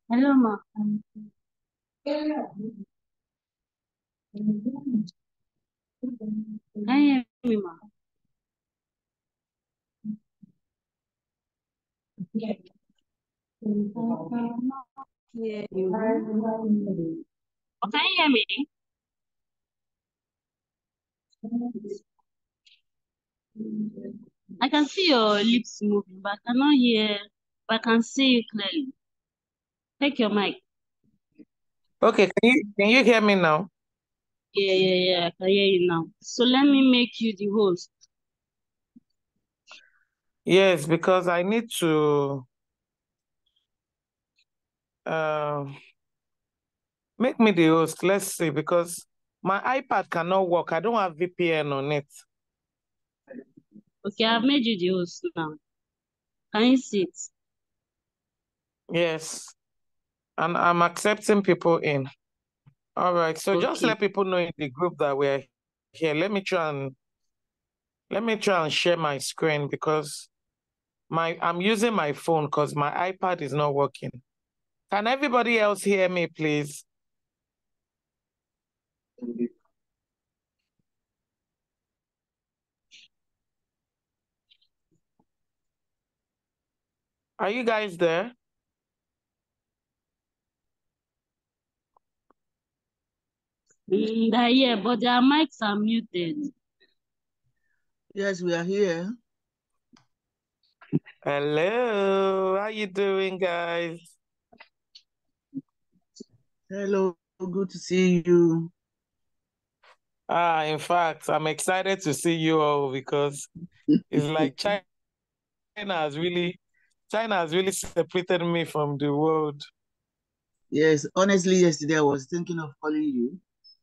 Hello, ma. Can you hear me, ma? Hear you. Oh, can you hear me? I can see your lips moving, but I cannot hear. But I can see you clearly. Take your mic. Okay, can you hear me now? Yeah, yeah, yeah. I can hear you now. So let me make you the host. Yes, because I need to uh, make me the host. Let's see, because my iPad cannot work. I don't have VPN on it. Okay, I've made you the host now. Can you see it? Yes, and I'm accepting people in. All right, so just Okay. let people know in the group that we're here. Let me try and share my screen because I'm using my phone because my iPad is not working. Can everybody else hear me, please? Are you guys there? Yeah, but their mics are muted. Yes, we are here. Hello, how you doing, guys? Hello, good to see you. In fact, I'm excited to see you all because it's like has really China has really separated me from the world. Yes, honestly, yesterday I was thinking of calling you.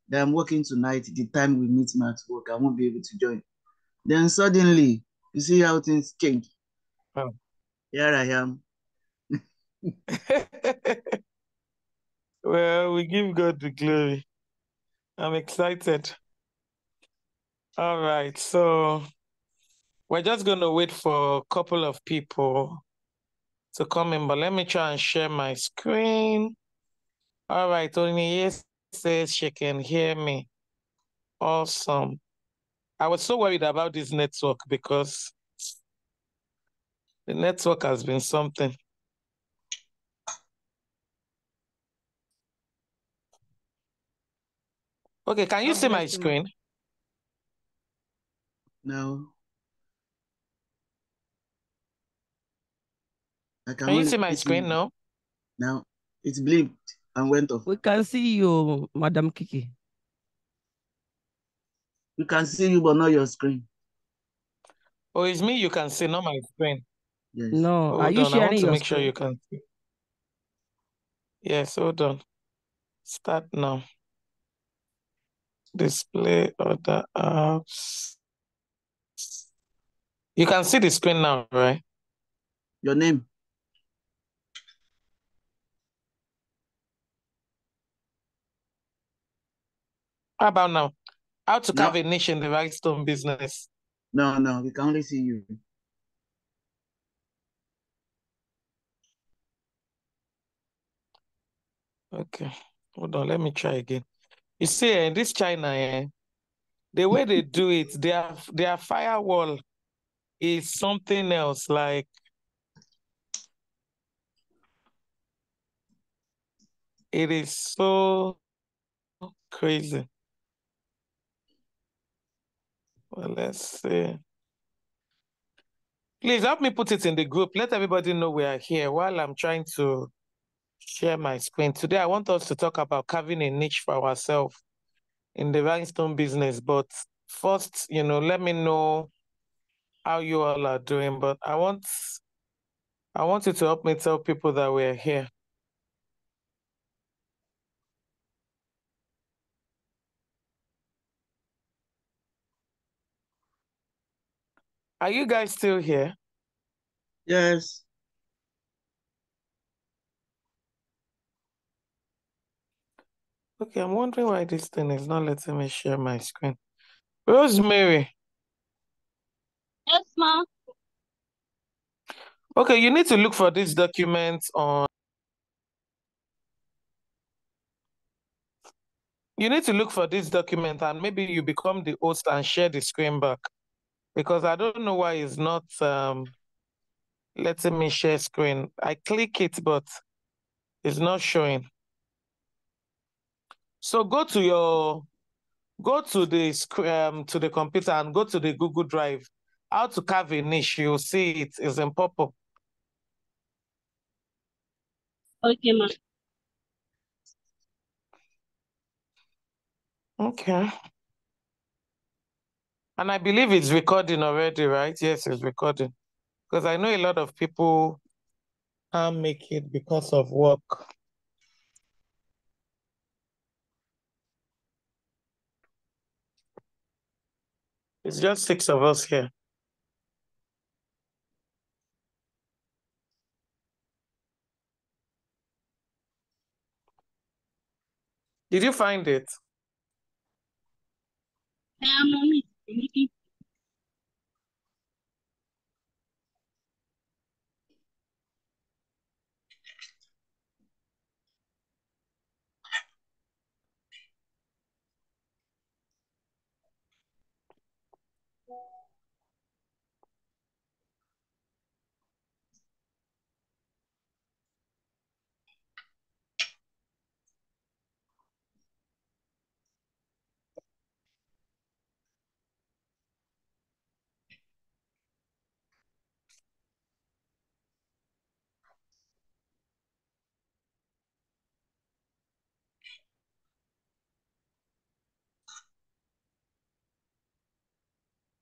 That I'm working tonight. The time we meet me at work, I won't be able to join. Then suddenly, you see how things change. Oh. Here I am. Well, we give God the glory. I'm excited. All right, so we're just going to wait for a couple of people to come in, but let me try and share my screen. All right, Tony says she can hear me. Awesome. I was so worried about this network because the network has been something. Okay, can you God see my bless you. screen? Now, I can Can you only see my see screen you. now? Now, it's blinked and went off. We can see you, Madam Kiki. You can see you, but not your screen. Oh, it's me you can see, not my screen. Yes. No, are Hold you on, I want sharing to your make sure you screen? can see. Yes, hold on. Start now. Display other apps. You can see the screen now, right? Your name. How about now? How to No, carve a niche in the rhinestone business. no, we can only see you. Okay, hold on, let me try again. You see, this China, the way they do it, their firewall is something else. Like it is so crazy. Well, let's see. Please help me put it in the group. Let everybody know we are here while I'm trying to share my screen. Today, I want us to talk about carving a niche for ourselves in the rhinestone business. But first, let me know how you all are doing. But I want you to help me tell people that we're here. Are you guys still here? Yes. Okay, I'm wondering why this thing is not letting me share my screen. Rosemary. Yes, ma. Okay, you need to look for this document on You need to look for this document and maybe you become the host and share the screen back. Because I don't know why it's not letting me share screen. I click it, but it's not showing. So go to the computer and go to the Google Drive. How to carve a niche, you'll see it is in purple. Okay, ma'am. Okay. And I believe it's recording already, right? Yes, it's recording. Because I know a lot of people can't make it because of work. It's just 6 of us here. Did you find it? I am on it. I'm looking.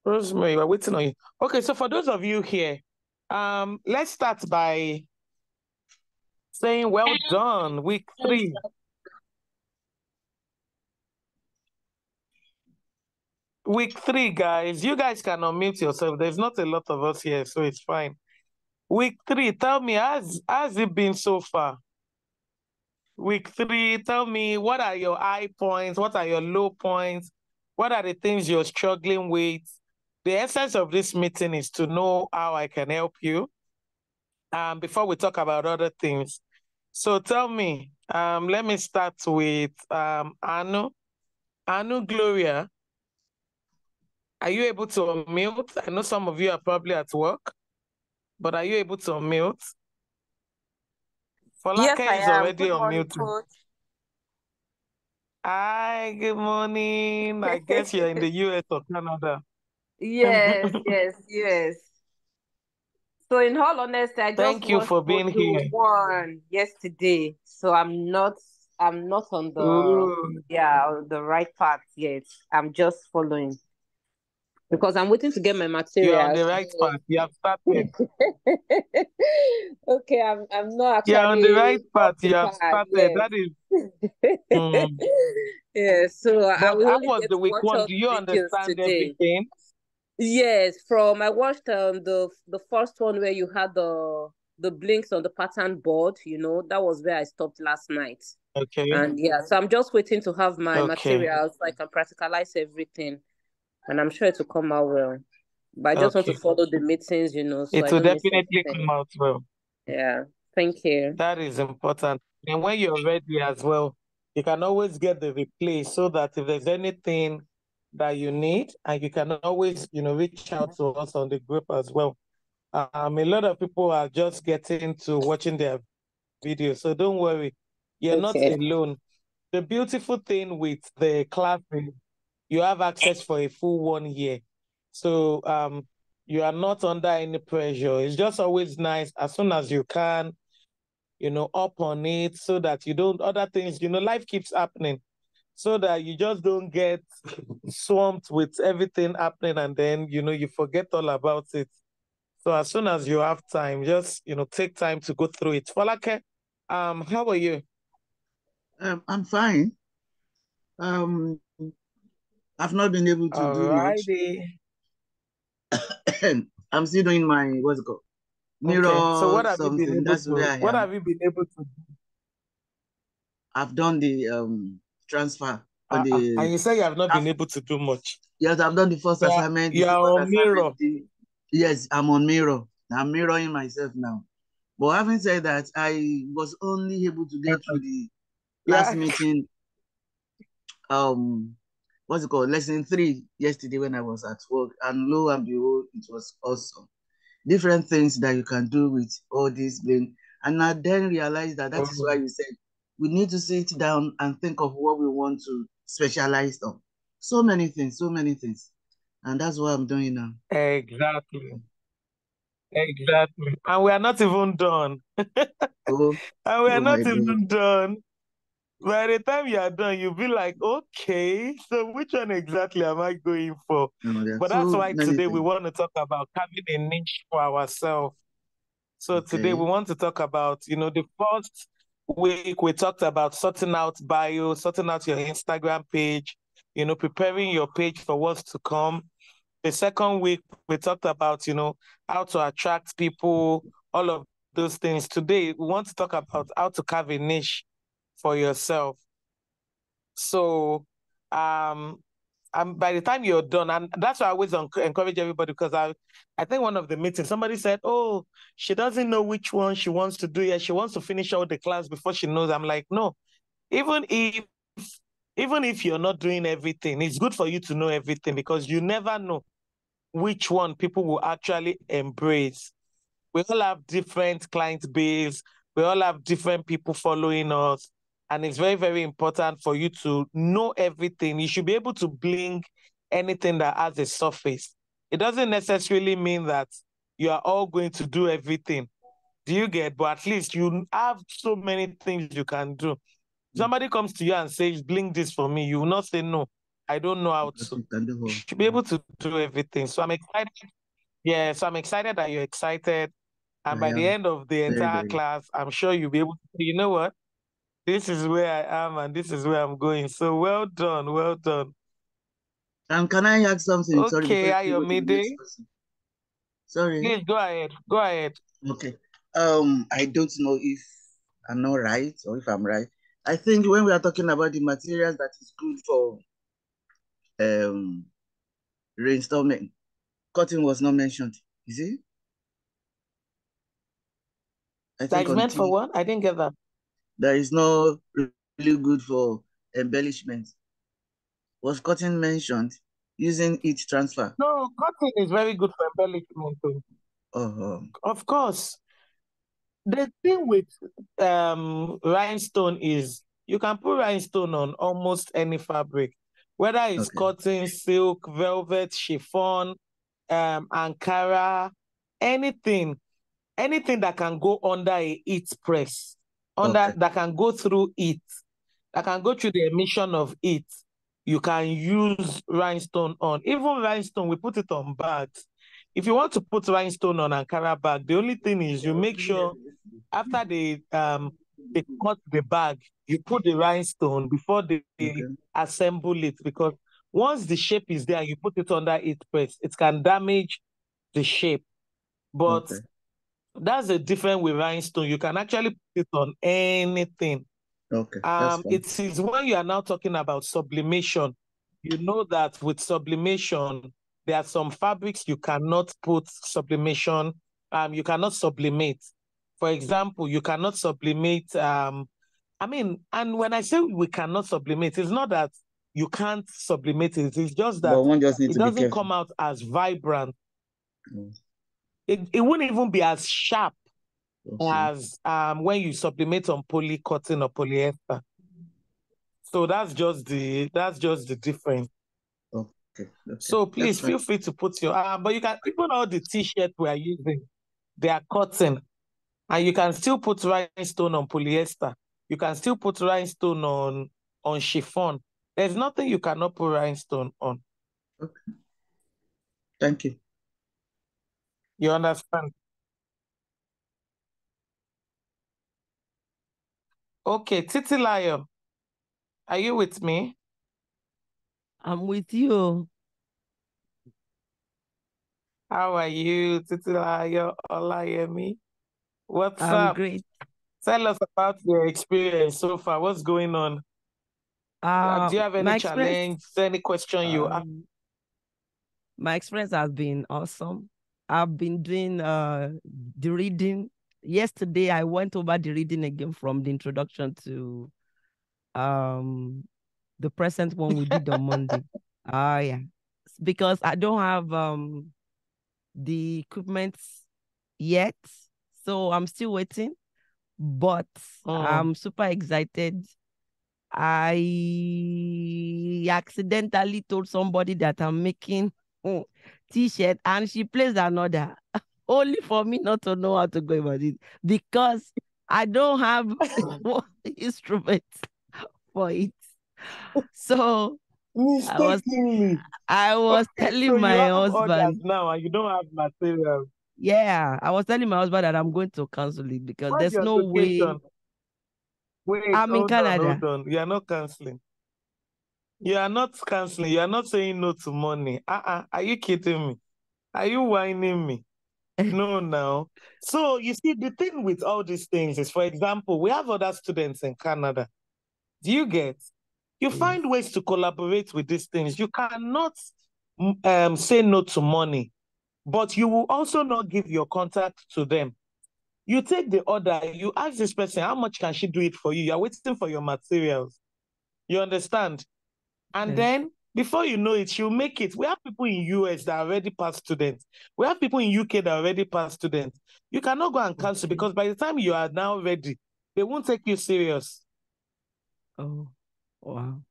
Rosemary, we're waiting on you. Okay, so for those of you here, let's start by saying well done, week 3. Week 3, guys. You guys can unmute yourself. There's not a lot of us here, so it's fine. Week 3, tell me, how's it been so far? Week 3, tell me, what are your high points? What are your low points? What are the things you're struggling with? The essence of this meeting is to know how I can help you before we talk about other things. So tell me, let me start with Anu. Anu Gloria, are you able to unmute? I know some of you are probably at work, but are you able to unmute? Yes, Folake I is am. already Good morning, unmuted. Coach. Hi, good morning. I guess you're in the US or Canada. Yes, yes, yes. So, in all honesty, I just Thank you watched for being module here. 1 yesterday, so I'm not on Ooh, the right path yet. I'm just following because I'm waiting to get my you're on materials. the right path. You have started. Okay, I'm not You're on the right actually path. up to You have par started. yet. That is. Yeah, so I But will how only was get the to week watch 1? all Do the you videos understand today. everything? Yes, I watched the first one where you had the blinks on the pattern board, that was where I stopped last night. Okay. And yeah, so I'm just waiting to have my Okay. materials so I can practicalize everything. And I'm sure it will come out well. But I just want to Okay. follow the meetings, so It I will don't miss definitely anything. come out well. Yeah. Thank you. That is important. And when you're ready as well, you can always get the replay so that if there's anything that you need, and you can always, reach out to us on the group as well. A lot of people are just getting to watching their videos, so don't worry, you're not Okay. alone. The beautiful thing with the class is you have access for a full 1 year. So you are not under any pressure. It's just always nice as soon as you can, up on it so that you don't, other things, life keeps happening so that you just don't get swamped with everything happening and then, you forget all about it. So as soon as you have time, just, take time to go through it. Folake, how are you? I'm fine. I've not been able to do much. Alrighty. I'm still doing my what's it called? Okay. So Mirror something. That's where I what am. have you been able to do? I've done the transfer on And the. you say you have not been able to do much. Yes, I've done the first Yeah, assignment, the you are second on mirror. assignment. Yes, I'm on mirror. I'm mirroring myself now. But having said that, I was only able to get through the class Yeah. meeting what's it called? Lesson 3 yesterday when I was at work, and lo and behold, it was awesome. Different things that you can do with all this bling. And I then realized that that is why you said we need to sit down and think of what we want to specialize on. So many things, so many things. And that's what I'm doing now. Exactly. Exactly. And we are not even done. Oh, And we are oh my not God. even done. By the time you are done, you'll be like, okay, so which one exactly am I going for? No, there are But that's so why many today we things. want to talk about having a niche for ourselves. So today we Okay. want to talk about, the first week we talked about sorting out bio, sorting out your Instagram page, preparing your page for what's to come. The second week we talked about, how to attract people, all of those things. Today we want to talk about how to carve a niche for yourself. So, by the time you're done, and that's why I always encourage everybody, because I think one of the meetings somebody said, "Oh, she doesn't know which one she wants to do yet. She wants to finish all the class before she knows." I'm like, no, even if even if you're not doing everything, it's good for you to know everything, because you never know which one people will actually embrace. We all have different client base. We all have different people following us. And it's very, very important for you to know everything. You should be able to blink anything that has a surface. It doesn't necessarily mean that you are all going to do everything. Do you get? But at least you have so many things you can do. Somebody comes to you and says, blink this for me. You will not say, no, I don't know how Because to. you can do You all. should be able to do everything. So I'm excited. Yeah, so I'm excited that you're excited. And I by the am end of the very, entire very. class, I'm sure you'll be able to say, you know what? This is where I am and this is where I'm going. So well done, well done. And can I ask something? Sorry, before Okay, you go to the next Ayomide, person. Sorry. please go ahead. Go ahead. Okay. I don't know if I'm not right or if I'm right. I think when we are talking about the materials that is good for rainstorming, cotton was not mentioned. Is it? I That think is on meant for tea, what? I didn't get that. that is not really good for embellishment. Was cotton mentioned? Using heat transfer. No, cotton is very good for embellishment, though. Oh, Of course. The thing with rhinestone is you can put rhinestone on almost any fabric, whether it's okay. cotton, silk, velvet, chiffon, Ankara, anything, anything that can go under a heat press, Okay. that can go through heat, that can go through the emission of heat, you can use rhinestone on. Even rhinestone, we put it on bags. If you want to put rhinestone on Ankara bag, the only thing is you make sure after they cut the bag, you put the rhinestone before they Okay. assemble it, because once the shape is there, you put it under heat press, it can damage the shape. But Okay. that's a different with rhinestone. You can actually put it on anything. Okay. That's fine. It is when you are now talking about sublimation, you know that with sublimation, there are some fabrics you cannot put sublimation, you cannot sublimate. For example, you cannot sublimate, and when I say we cannot sublimate, it's not that you can't sublimate it, it's just But that one just need it to be doesn't careful. come out as vibrant. Mm, It won't even be as sharp okay. as when you sublimate on poly cotton or polyester. So that's just the difference. Okay. Okay. So That's please fine. feel free to put your but you can, even all the t-shirts we are using, they are cotton, and you can still put rhinestone on polyester. You can still put rhinestone on chiffon. There's nothing you cannot put rhinestone on. Okay. Thank you. You understand? Okay, Titilayo, are you with me? I'm with you. How are you, Titilayo Olayemi? What's I'm up? great. Tell us about your experience so far. What's going on? Do you have any My experience, challenge? Any question you have? my experience has been awesome. I've been doing the reading. Yesterday, I went over the reading again from the introduction to the present one we did on Monday. Ah, yeah. Because I don't have the equipment yet, so I'm still waiting. But I'm super excited. I accidentally told somebody that I'm making t-shirt, and she placed another only for me not to know how to go about it, because I don't have instruments for it. So Mistakenly. I was Okay, telling so you my have orders husband. now and you don't have material. Yeah, I was telling my husband that I'm going to cancel it because What's there's your no way. location? Wait, I'm in hold Canada. on. You are not canceling. You are not canceling. You are not saying no to money. Are you kidding me? Are you whining me? No, no. So you see, the thing with all these things is, for example, we have other students in Canada. Do you get? You Yes. find ways to collaborate with these things. You cannot say no to money, but you will also not give your contact to them. You take the order, you ask this person, how much can she do it for you? You're waiting for your materials. You understand? And Yes. then before you know it, she'll make it. We have people in US that are already past students. We have people in UK that are already past students. You cannot go and cancel Okay. because by the time you are now ready, they won't take you serious. Oh, wow.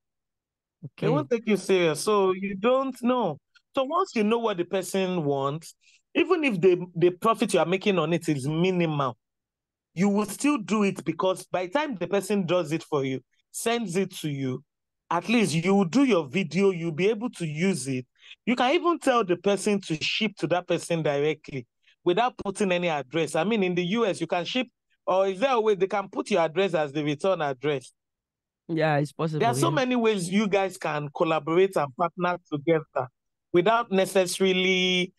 They Okay. won't take you serious. So you don't know. So once you know what the person wants, even if the profit you are making on it is minimal, you will still do it because by the time the person does it for you, sends it to you, at least you will do your video, you'll be able to use it. You can even tell the person to ship to that person directly without putting any address. I mean, in the US, you can ship, or is there a way they can put your address as the return address? Yeah, it's There are possible. so Yeah. many ways you guys can collaborate and partner together without necessarily,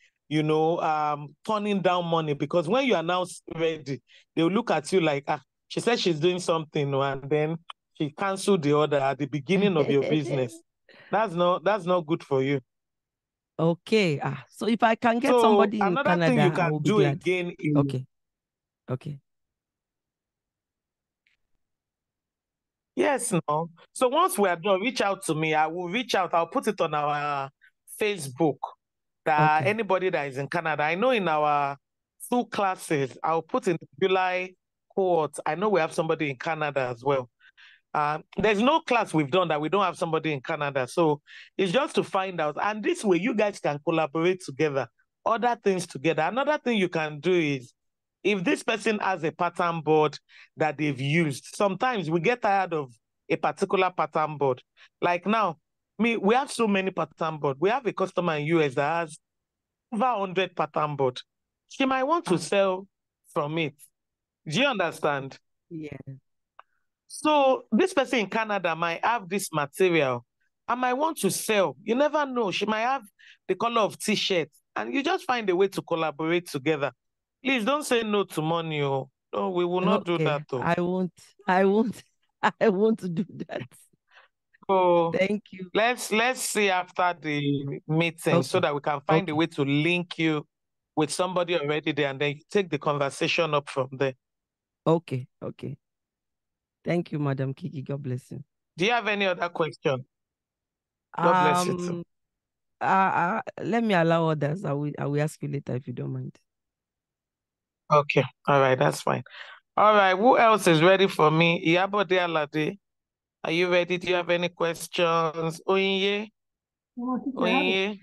turning down money. Because when you are now ready, they will look at you like, she said she's doing something, and then she canceled the order at the beginning of your business. That's not good for you. Okay. So if I can get So somebody in another thing you Canada, I can will be do glad. again is Okay. Okay. yes, no. So once we are done, reach out to me. I will reach out. I'll put it on our Facebook. That Okay. anybody that is in Canada, I know in our 2 classes, I'll put in July cohort. I know we have somebody in Canada as well. There's no class we've done that we don't have somebody in Canada. So it's just to find out. And this way, you guys can collaborate together, other things together. Another thing you can do is, if this person has a pattern board that they've used, sometimes we get tired of a particular pattern board. Like now, we have so many pattern board. We have a customer in US that has over 100 pattern board. She might want to sell from it. Do you understand? Yeah. So this person in Canada might have this material and might want to sell. You never know. She might have the color of t-shirt, and you just find a way to collaborate together. Please don't say no to money. Oh. No, we will not do Okay. that. Oh. I won't. I want to do that. So Thank you. let's see after the meeting so Okay. that we can find a Okay. way to link you with somebody already there, and then you take the conversation up from there. Okay. Okay. Thank you, Madam Kiki. God bless you. Do you have any other question? God bless you too. Let me allow others. I will ask you later if you don't mind. Okay. All right. That's fine. All right. Who else is ready for me? Iyabode Alade. Are you ready? Do you have any questions? Oyinye? Oyinye?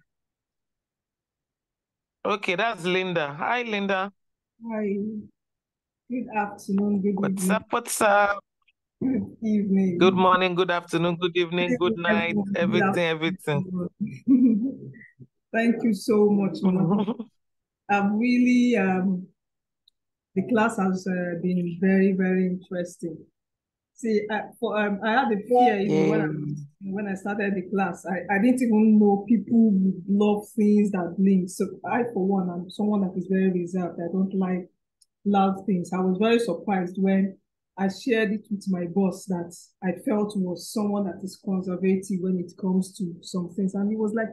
Okay, that's Linda. Hi, Linda. Hi. Good afternoon, good What's evening, up? What's up? good evening. Good morning, good afternoon, good evening, good night, Everyone, good everything. afternoon. Thank you so much, Mama. I've really, the class has been very, very interesting. See, I had a fear even when I started the class. I didn't even know people would love things that blink. So I, for one, I'm someone that is very reserved. I don't like loud things. I was very surprised when I shared it with my boss that I felt was someone that is conservative when it comes to some things. And he was like,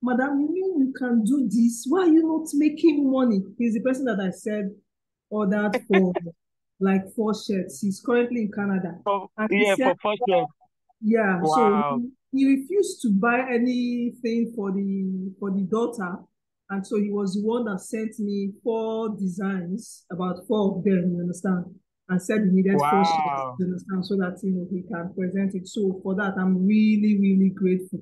Madam, you mean you can do this? Why are you not making money? He's the person that I said ordered for like 4 shirts. He's currently in Canada. And he said, For first year. Yeah, so Wow. he refused to buy anything for the daughter, and so he was the one that sent me 4 designs, about 4 of them, you understand, and said he needed 4 shirts, Wow. you understand, so that he can present it. So for that, I'm really, really grateful.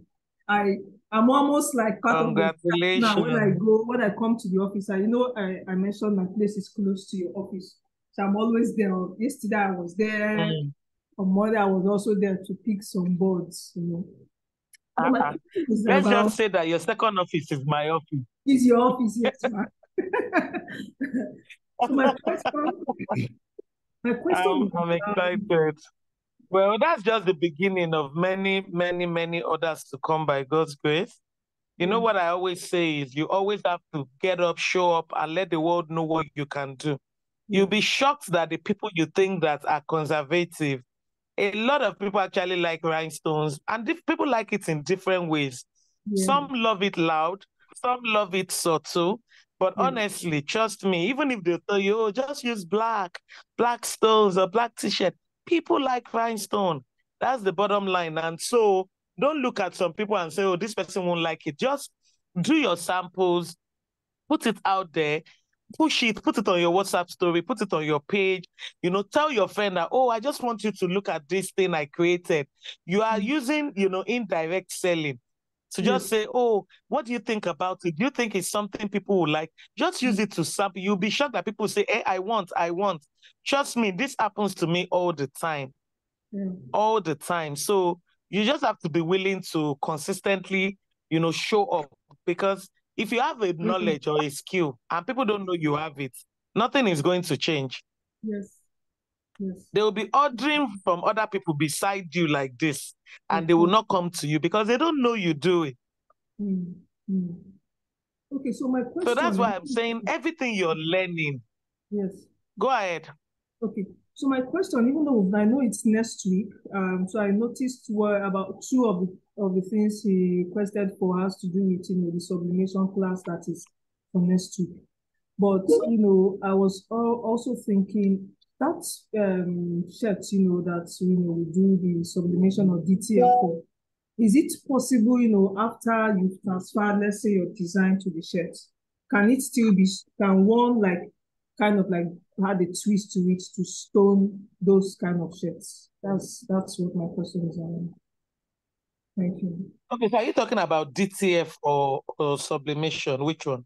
I'm almost like part of the staff now. Congratulations. When I come to the office, I mentioned my place is close to your office, so I'm always there. Yesterday I was there. Mm. On Monday, I was also there to pick some boards. So my Uh-uh. question is Let's about, just say that your second office is my office. is your office? Yes, ma'am. So my question is I'm about, excited. Well, that's just the beginning of many, many, many others to come by God's grace. You know yeah, what I always say is you always have to get up, show up, and let the world know what you can do. yeah, You'll be shocked that the people you think that are conservative, a lot of people actually like rhinestones, and people like it in different ways. yeah, Some love it loud, some love it subtle. But yeah, honestly, trust me, even if they tell you, oh, just use black stones or black t-shirt, people like rhinestone. That's the bottom line. And so don't look at some people and say, oh, this person won't like it. Just do your samples, put it out there, push it, put it on your WhatsApp story, put it on your page, tell your friend that, oh, I just want you to look at this thing I created. You are using, indirect selling. So just yes, say, oh, what do you think about it? Do you think it's something people will like? Just use it to sample. You'll be shocked that people say, hey, I want. Trust me, this happens to me all the time. yeah, All the time. So you just have to be willing to consistently, show up, because if you have a knowledge or a skill and people don't know you have it, nothing is going to change. yes, yes, They will be ordering from other people beside you like this, and of they will course. not come to you because they don't know you do it. Mm, mm. Okay, so my So that's question, why I'm saying everything you're learning, yes. go ahead. Okay, so my question, even though I know it's next week, so I noticed were about 2 of the things he requested for us to do with the sublimation class that is for next week. But I was also thinking that shirt, that we do the sublimation of DTF for. Is it possible, after you transfer, let's say, your design to the shirt, can it still be, can one like kind of like add a twist to it to stone those kind of shirts? That's what my question is on. Thank you. Okay, so are you talking about DTF or sublimation? Which one?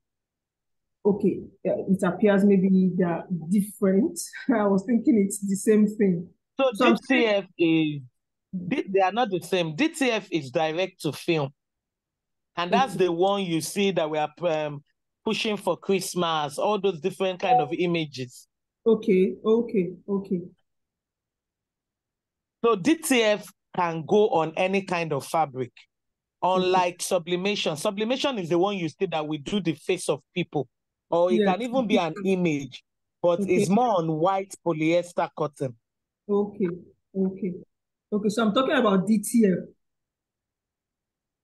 Okay, it appears maybe they're different. I was thinking it's the same thing. So So I'm saying, DTF is, they are not the same. DTF is direct to film. And that's okay, the one you see that we are pushing for Christmas, all those different kind of images. okay, okay, okay, So DTF can go on any kind of fabric. okay. Unlike sublimation. Sublimation is the one you see that we do the face of people, or it Yes, can even be an image, but okay, it's more on white polyester cotton. okay, okay. Okay, so I'm talking about DTF.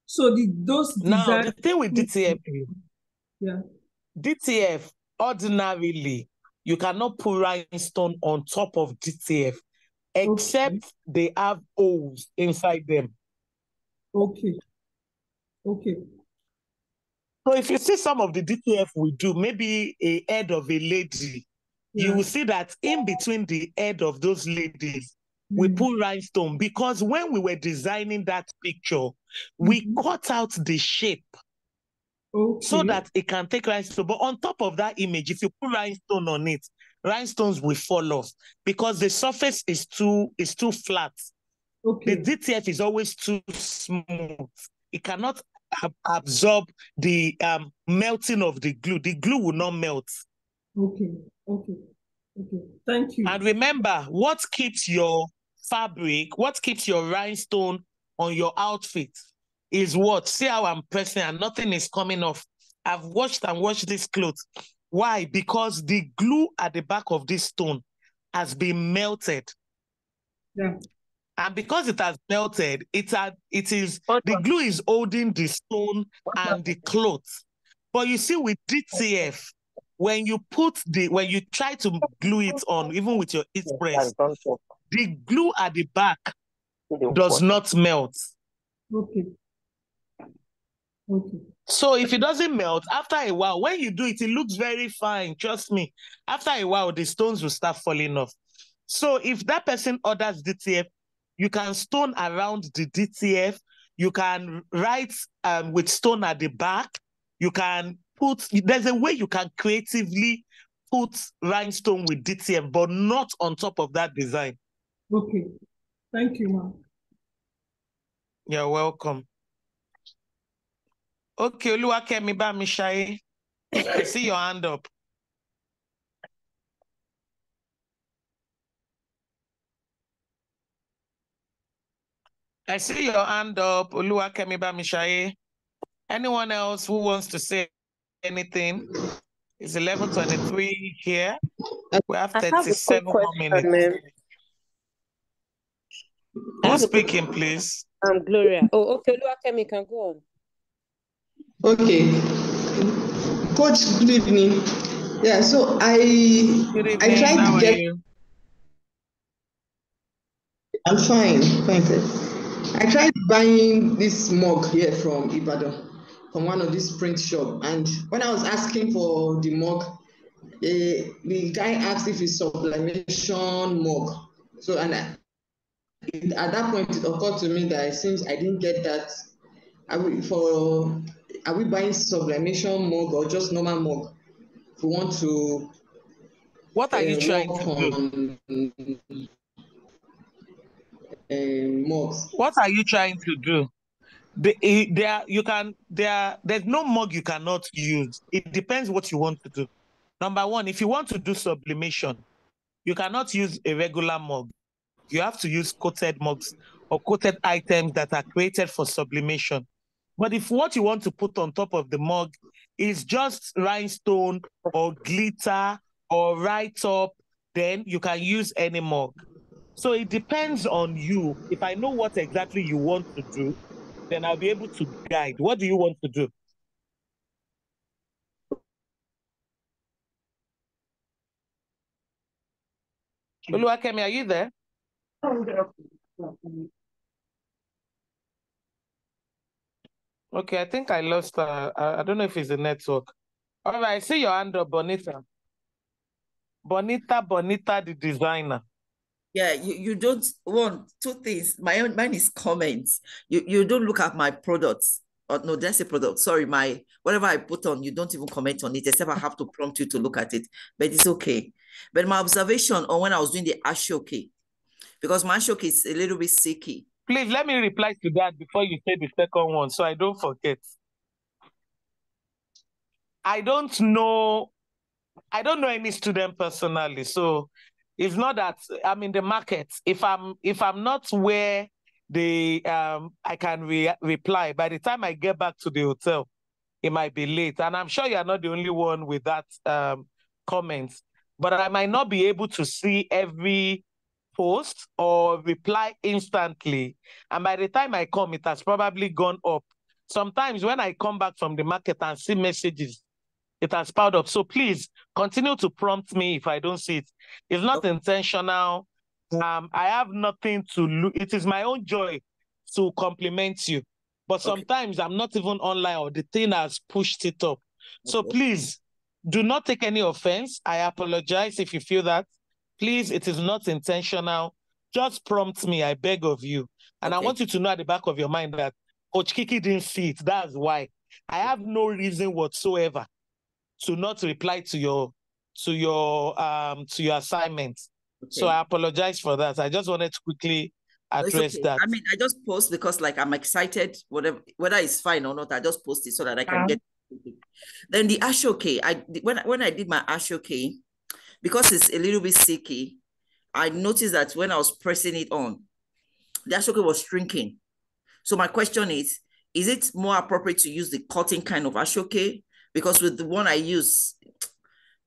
So those Now, design, the thing with DTF is, yeah, DTF, ordinarily, you cannot put rhinestone on top of DTF, okay, except they have holes inside them. okay, okay, So if you see some of the DTF we do, maybe a head of a lady, you yeah, will see that in between the head of those ladies, we mm, put rhinestone, because when we were designing that picture, we mhm, cut out the shape so okay, that it can take rhinestone. But on top of that image, if you put rhinestone on it, rhinestones will fall off because the surface is too flat. The okay, DTF is always too smooth. It cannot absorb the melting of the glue. The glue will not melt. okay, okay, okay. Thank you. And remember, what keeps your fabric, what keeps your rhinestone on your outfit is what? See how I'm pressing and nothing is coming off. I've washed and washed this clothes. Why? Because the glue at the back of this stone has been melted. Yeah, And because it has melted, the glue is holding the stone and the cloth. But you see, with DTF, when you try to glue it on, even with your heat press, the glue at the back does not melt. Okay. Okay. So if it doesn't melt, after a while, when you do it, it looks very fine. Trust me. After a while, the stones will start falling off. So if that person orders DTF, you can stone around the DTF. You can write with stone at the back. You can put, there's a way you can creatively put rhinestone with DTF, but not on top of that design. Okay. Thank you, ma'am. You're welcome. Okay, Oluwakemi Bamishaye, I see your hand up. I see your hand up, Oluwakemi Bamishaye. Anyone else who wants to say anything? It's 11:23 here. We have I have a quick 37 more question, minutes. ma'am. Who's speaking, please? Gloria. Oh, okay. Oluwakemi can go on. Okay. Coach, good evening. Yeah, so Good I evening. tried How to are get. you? I'm fine, sir. I tried buying this mug here from Ibadan, from one of these print shop, and when I was asking for the mug, the guy asked if it's sublimation mug. So at that point it occurred to me that since I didn't get that, are we buying sublimation mug or just normal mug? If we want to What are you trying work to do? on mugs. What are you trying to do? There's no mug you cannot use. It depends what you want to do. Number one, if you want to do sublimation, you cannot use a regular mug. You have to use coated mugs or coated items that are created for sublimation. But if what you want to put on top of the mug is just rhinestone or glitter or write-up, then you can use any mug. So it depends on you. If I know what exactly you want to do, then I'll be able to guide. What do you want to do? Oluwakemi, are you there? Okay, I think I lost. I don't know if it's the network. All right, I see your hand up, Bonita. Bonita, the designer. Yeah, you don't want two things. Mine is comments. You don't look at my products. Or no, that's a product. Sorry, my whatever I put on, you don't even comment on it, except I have to prompt you to look at it. But it's okay. But my observation on when I was doing the ashoke, because my ashoke is a little bit sicky. Please let me reply to that before you say the second one, so I don't forget. I don't know any student personally, so it's not that I'm in the market. If I'm not where I can reply, by the time I get back to the hotel, it might be late. And I'm sure you're not the only one with that comment, but I might not be able to see every post or reply instantly. And by the time I come, it has probably gone up. Sometimes when I come back from the market and see messages, it has piled up. So please continue to prompt me if I don't see it. It's not intentional. I have nothing to lose. It is my own joy to compliment you. But sometimes I'm not even online or the thing has pushed it up. So please do not take any offense. I apologize if you feel that. Please, it is not intentional. Just prompt me, I beg of you. And I want you to know at the back of your mind that Coach Kiki didn't see it. That's why. I have no reason whatsoever to not reply to your assignment. So I apologize for that. I just wanted to quickly address that. I mean, I just post because like I'm excited, whether it's fine or not, I just post it so that I can get it. Then the ashoke, when I did my ashoke, because it's a little bit sticky, I noticed that when I was pressing it on, the ashoke was shrinking. So my question is it more appropriate to use the cotton kind of ashoke? Because with the one I use,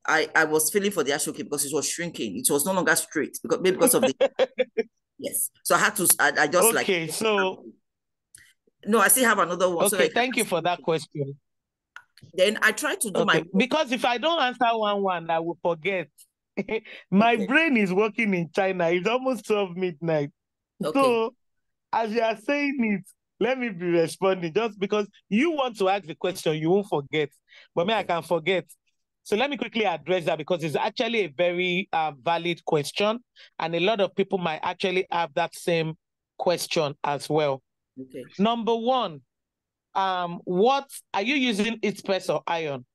I was feeling for the ashoke because it was shrinking. It was no longer straight because of the yes. So I had to. I just okay. So no, I still have another one. Okay, so thank you for that question. Then I try to do my because if I don't answer one, I will forget. My brain is working in China. It's almost 12 midnight. So as you are saying it, let me be responding. Just because you want to ask the question, you won't forget. But me, I can forget. So let me quickly address that because it's actually a very valid question. And a lot of people might actually have that same question as well. Okay. Number one, what are you using? It's press or iron?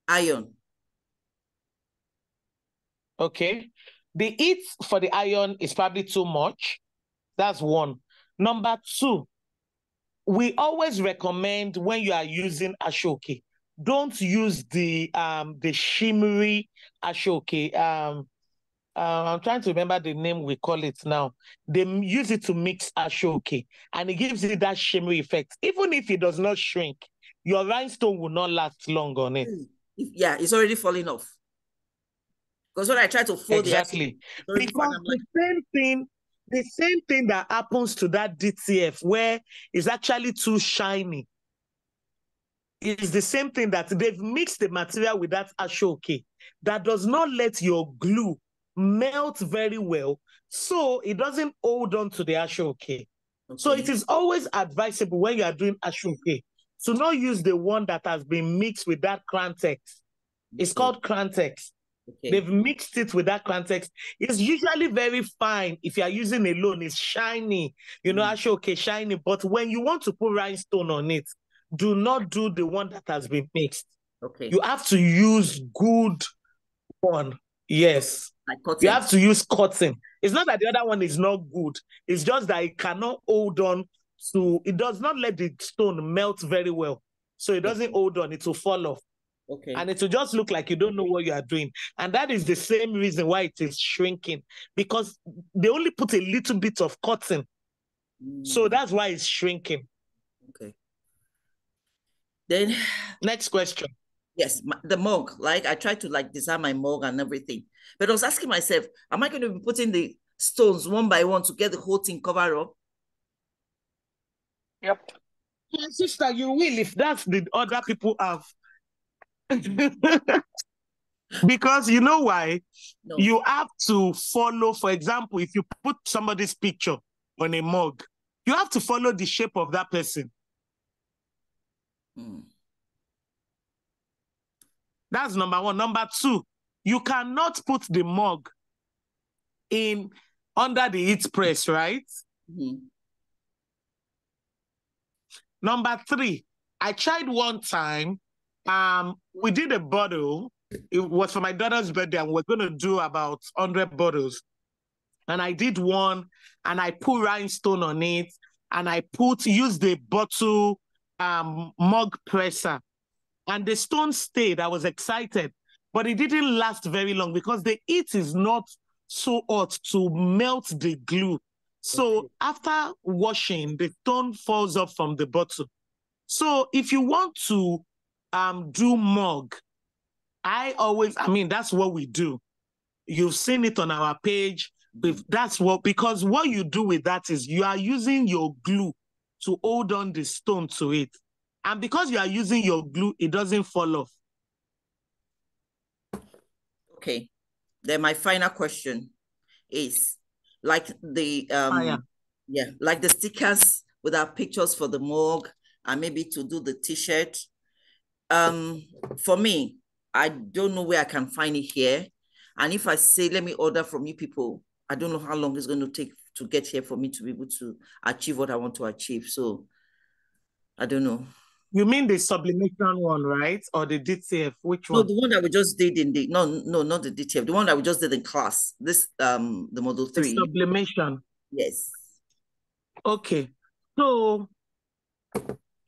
Iron. Okay. The heat for the iron is probably too much. That's one. Number two, we always recommend when you are using ashoke, don't use the shimmery ashoke. I'm trying to remember the name we call it now. They use it to mix ashoke, and it gives it that shimmery effect. Even if it does not shrink, your rhinestone will not last long on it. Yeah, it's already falling off. Because when I try to fold exactly, because the same thing that happens to that DTF where it's actually too shiny. It's the same thing that they've mixed the material with that ashoke that does not let your glue melt very well, so it doesn't hold on to the ashoke. Okay. So it is always advisable when you are doing ashoke to not use the one that has been mixed with that Crantex. It's called Crantex. Okay. They've mixed it with that Crantex. It's usually very fine if you are using alone. It's shiny, ashoke shiny. But when you want to put rhinestone on it, do not do the one that has been mixed. Okay. You have to use good one. Yes. Like cotton. You have to use cotton. It's not that the other one is not good. It's just that it cannot hold on to, it does not let the stone melt very well. So it doesn't hold on, it will fall off. Okay. And it will just look like you don't know what you are doing. And that is the same reason why it is shrinking, because they only put a little bit of cotton. So that's why it's shrinking. Okay. Then next question. Yes, the mug. Like I tried to design my mug and everything, but I was asking myself, am I going to be putting the stones one by one to get the whole thing covered up? Yep. Yeah, sister, you will if that's the other people have. Because you know why? No. You have to follow, for example, if you put somebody's picture on a mug, you have to follow the shape of that person. That's number one. Number two, you cannot put the mug in under the heat press, right? Number three, I tried one time. We did a bottle. It was for my daughter's birthday, and we're going to do about 100 bottles. And I did one, and I put rhinestone on it, and I used the bottle mug presser. And the stone stayed. I was excited, but it didn't last very long because the heat is not so hot to melt the glue. So after washing, the stone falls off from the bottle. So if you want to do mug, that's what we do. You've seen it on our page. Because what you do with that is you are using your glue to hold on the stone to it. And because you are using your glue, it doesn't fall off. Okay. Then my final question is like the like the stickers with our pictures for the mug and maybe to do the t-shirt. For me, I don't know where I can find it here. And if I say, let me order from you people, I don't know how long it's going to take to get here for me to be able to achieve what I want to achieve. So I don't know. You mean the sublimation one, right? Or the DTF? Which one? No, the one that we just did in the not the DTF. The one that we just did in class. This the Model 3. The sublimation. Yes. Okay. So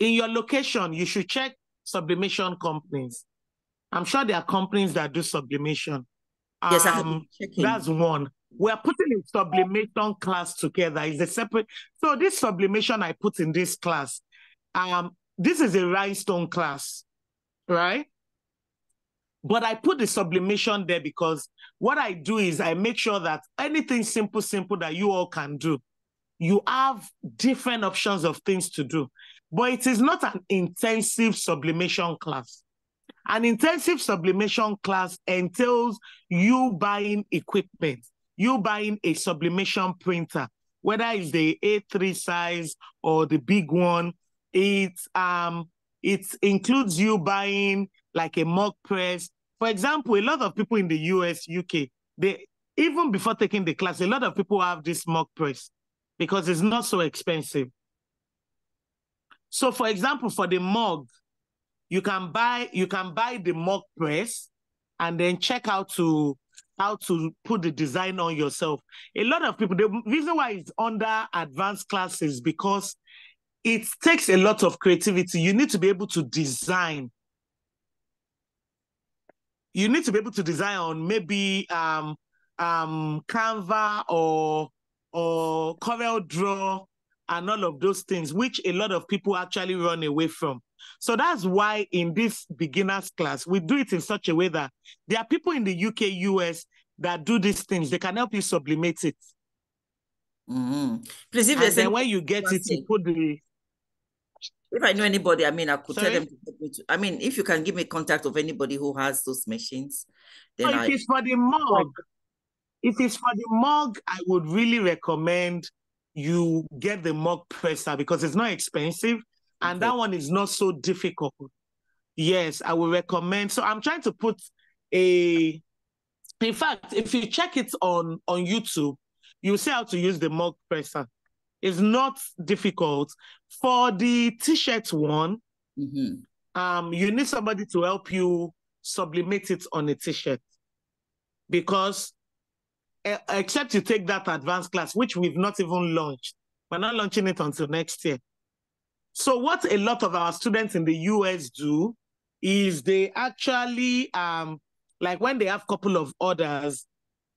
in your location, you should check sublimation companies. I'm sure there are companies that do sublimation. Yes, I have been checking. That's one. We're putting a sublimation class together. It's a separate. So this sublimation I put in this class, this is a rhinestone class, right? But I put the sublimation there because what I do is I make sure that anything simple that you all can do, you have different options of things to do. But it is not an intensive sublimation class. An intensive sublimation class entails you buying equipment, you buying a sublimation printer, whether it's the A3 size or the big one. It includes you buying like a mug press. For example, a lot of people in the US, UK, even before taking the class, a lot of people have this mug press because it's not so expensive. So for example, for the mug, you can buy the mug press and then check out how to put the design on yourself. A lot of people, the reason why it's under advanced classes because it takes a lot of creativity. You need to be able to design. You need to be able to design on maybe Canva or CorelDRAW and all of those things, which a lot of people actually run away from. So that's why in this beginner's class, we do it in such a way that there are people in the UK, US that do these things. They can help you sublimate it. Mm-hmm. Please, if and then when you get it, you put the... If I know anybody, I mean, I could Sorry? tell them to help me to. I mean, if you can give me contact of anybody who has those machines, then so if it's for the mug, I would really recommend you get the mug presser because it's not expensive and that one is not so difficult. Yes, I would recommend. So I'm trying to put in fact, if you check it on YouTube, you'll see how to use the mug presser. It's not difficult. For the t-shirt one, you need somebody to help you sublimate it on a t-shirt because except you take that advanced class, which we've not even launched. We're not launching it until next year. So what a lot of our students in the US do is they actually, like when they have a couple of orders,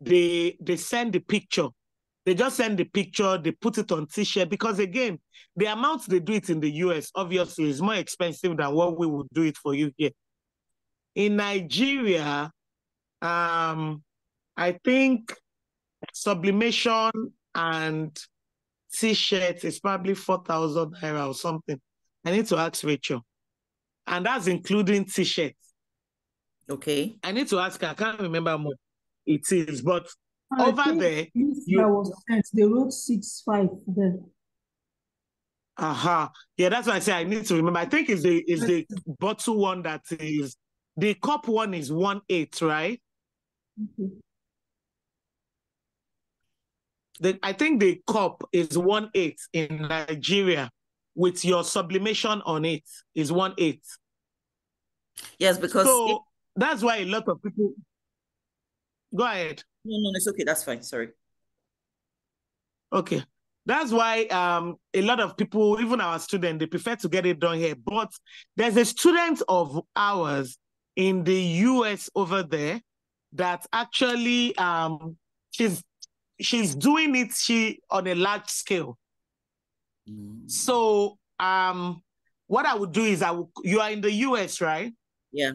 they send the picture. They just send the picture, they put it on t-shirt because again, the amount they do it in the US obviously is more expensive than what we would do it for you here. In Nigeria, I think sublimation and t-shirt is probably 4,000 naira or something. I need to ask Rachel. And that's including t-shirts. Okay. I need to ask her. I can't remember how much it is, but I over think there, that was sent. They wrote 6.5 there. Yeah, that's why I say I need to remember. I think it's the bottle one that is the cup one is 1/8, right? I think the cup is 1/8 in Nigeria with your sublimation on it is 1/8. Yes, because so that's why a lot of people go ahead. No, it's okay. That's fine. Sorry. Okay. That's why a lot of people, even our students, they prefer to get it done here. But there's a student of ours in the US over there that actually she's doing it on a large scale. So what I would do is you are in the US, right? Yeah.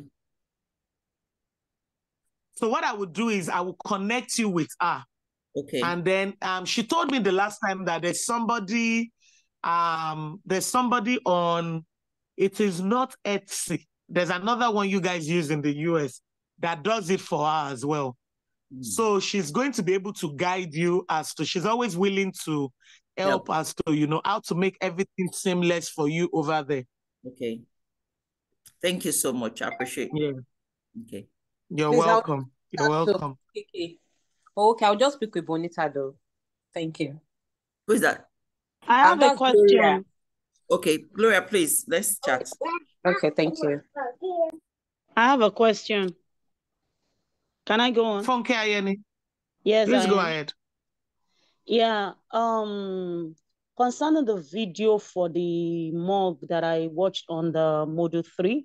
So what I would do is I will connect you with her. Okay. And then she told me the last time that there's somebody on, it is not Etsy. There's another one you guys use in the US that does it for her as well. So she's going to be able to guide you she's always willing to help us to, how to make everything seamless for you over there. Okay. Thank you so much. I appreciate it. Yeah. Okay. You're welcome. You're welcome. Kiki. Okay, I'll just speak with Bonita though. Thank you. Who is that? I have a question. Gloria. Okay, Gloria, please, let's chat. Okay, thank you. I have a question. Can I go on? Funke Ayeni. Yes, please go ahead. Yeah. Concerning the video for the mug that I watched on the Module 3,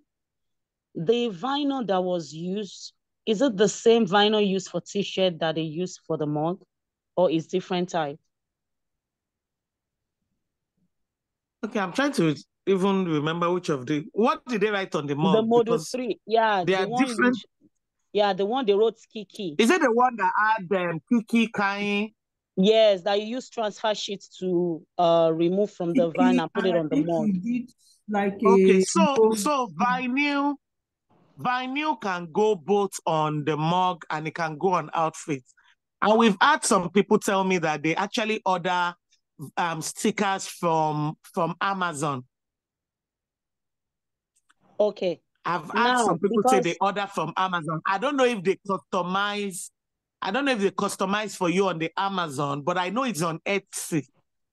the vinyl that was used, is it the same vinyl used for t-shirt that they use for the mug, or is different type? Okay, I'm trying to even remember what did they write on the mug? The Module 3, yeah, they are different. The one they wrote Kiki. Is it the one that had Kiki, Kai? Yes, that you use transfer sheets to remove from the vinyl and put it on the mug. Okay, so vinyl can go both on the mug and it can go on outfits. And we've had some people tell me that they actually order stickers from Amazon. Okay. I've Now, asked some people say because they order from Amazon. I don't know if they customize. I don't know if they customize for you on the Amazon, but I know it's on Etsy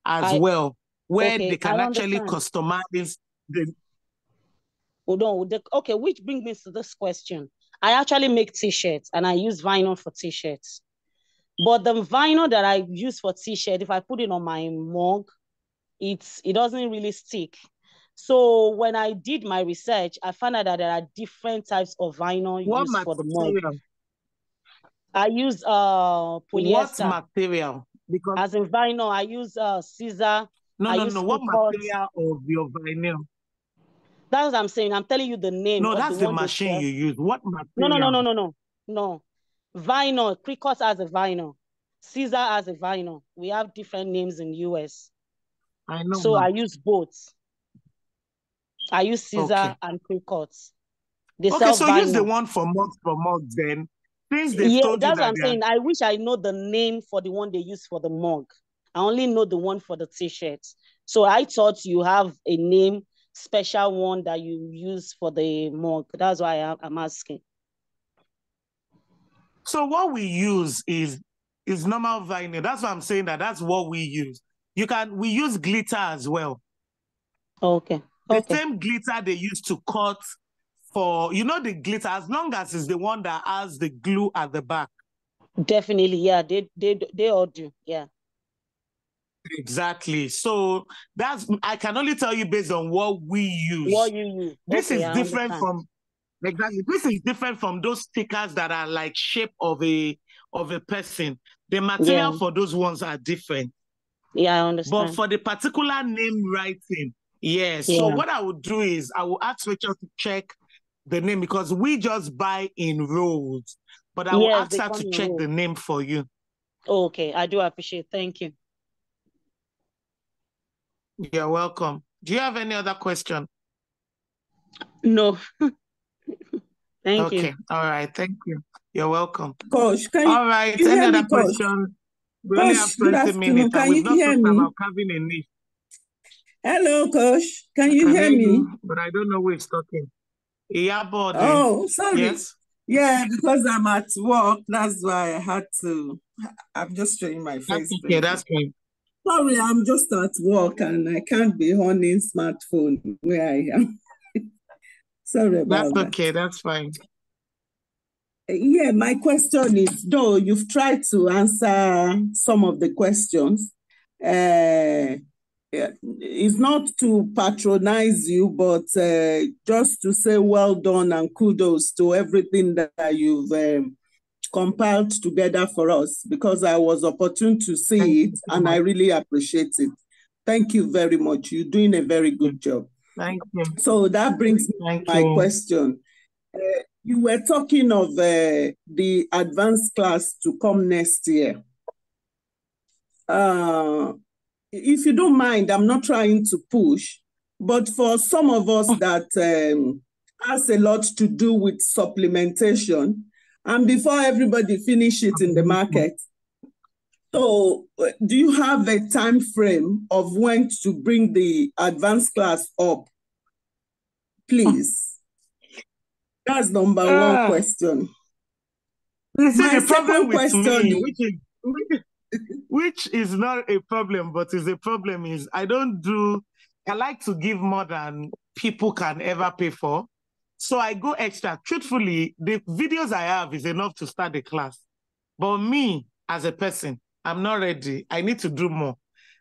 as well, where okay, they can I actually understand. customize the. Hold on. Okay, which brings me to this question. I actually make t-shirts and I use vinyl for t-shirts. But the vinyl that I use for t-shirt, if I put it on my mug, it doesn't really stick. So when I did my research, I found out that there are different types of vinyl What used for the mug. material? I use polyester. What material? Because as in vinyl, I use scissor. no. What material of your vinyl? That's what I'm saying. I'm telling you the name No, of that's the the one machine you use. What material? No. Vinyl. Cricut has a vinyl. Scissor has a vinyl. We have different names in US. I know. So I use both. I use scissor and Cricut. They okay, sell so vinyl. use the one for mugs then. Since they've told you that's what I'm saying. I wish I know the name for the one they use for the mug. I only know the one for the t-shirt. So I thought you have a name, special one that you use for the mug. That's why I'm asking. So what we use is normal vinyl. That's why I'm saying that's what we use. We use glitter as well. Okay. The same glitter they use to cut for, the glitter, as long as it's the one that has the glue at the back. Definitely, yeah. They all do, yeah. Exactly. So I can only tell you based on what we use. What you use. This is different from exactly. This is different from those stickers that are like shape of a person. The material for those ones are different. Yeah, I understand. But for the particular name writing, yes. Yeah. So what I would do is I will ask Rachel to check the name because we just buy in rolls. But I will ask her to check the name for you. Okay, I do appreciate it. Thank you. You're welcome. Do you have any other question? No. Thank you. Okay. All right. Thank you. You're welcome. Coach, all right. Any other questions? We only have 20 minutes and we've not talked about carving a niche. Hello, Coach. Can you hear me? But I don't know who is talking. Oh, sorry. Yes? Yeah, because I'm at work. That's why I had to. I'm just showing my face. Okay, that's fine. Sorry, I'm just at work and I can't be on smartphone where I am. Sorry about that. That's okay, that's fine. Yeah, my question is, though you've tried to answer some of the questions, it's not to patronize you, but just to say well done and kudos to everything that you've compiled together for us, because I was opportune to see it and I really appreciate it. Thank you very much. You're doing a very good job. Thank you. So that brings me to my question. You were talking of the advanced class to come next year. If you don't mind, I'm not trying to push, but for some of us that has a lot to do with supplementation, and before everybody finish it in the market, so do you have a time frame of when to bring the advanced class up, please? That's number one question. You see, my the problem with me, which is not a problem, but is a problem is I like to give more than people can ever pay for. So I go extra. Truthfully, the videos I have is enough to start the class. But me, as a person, I'm not ready. I need to do more.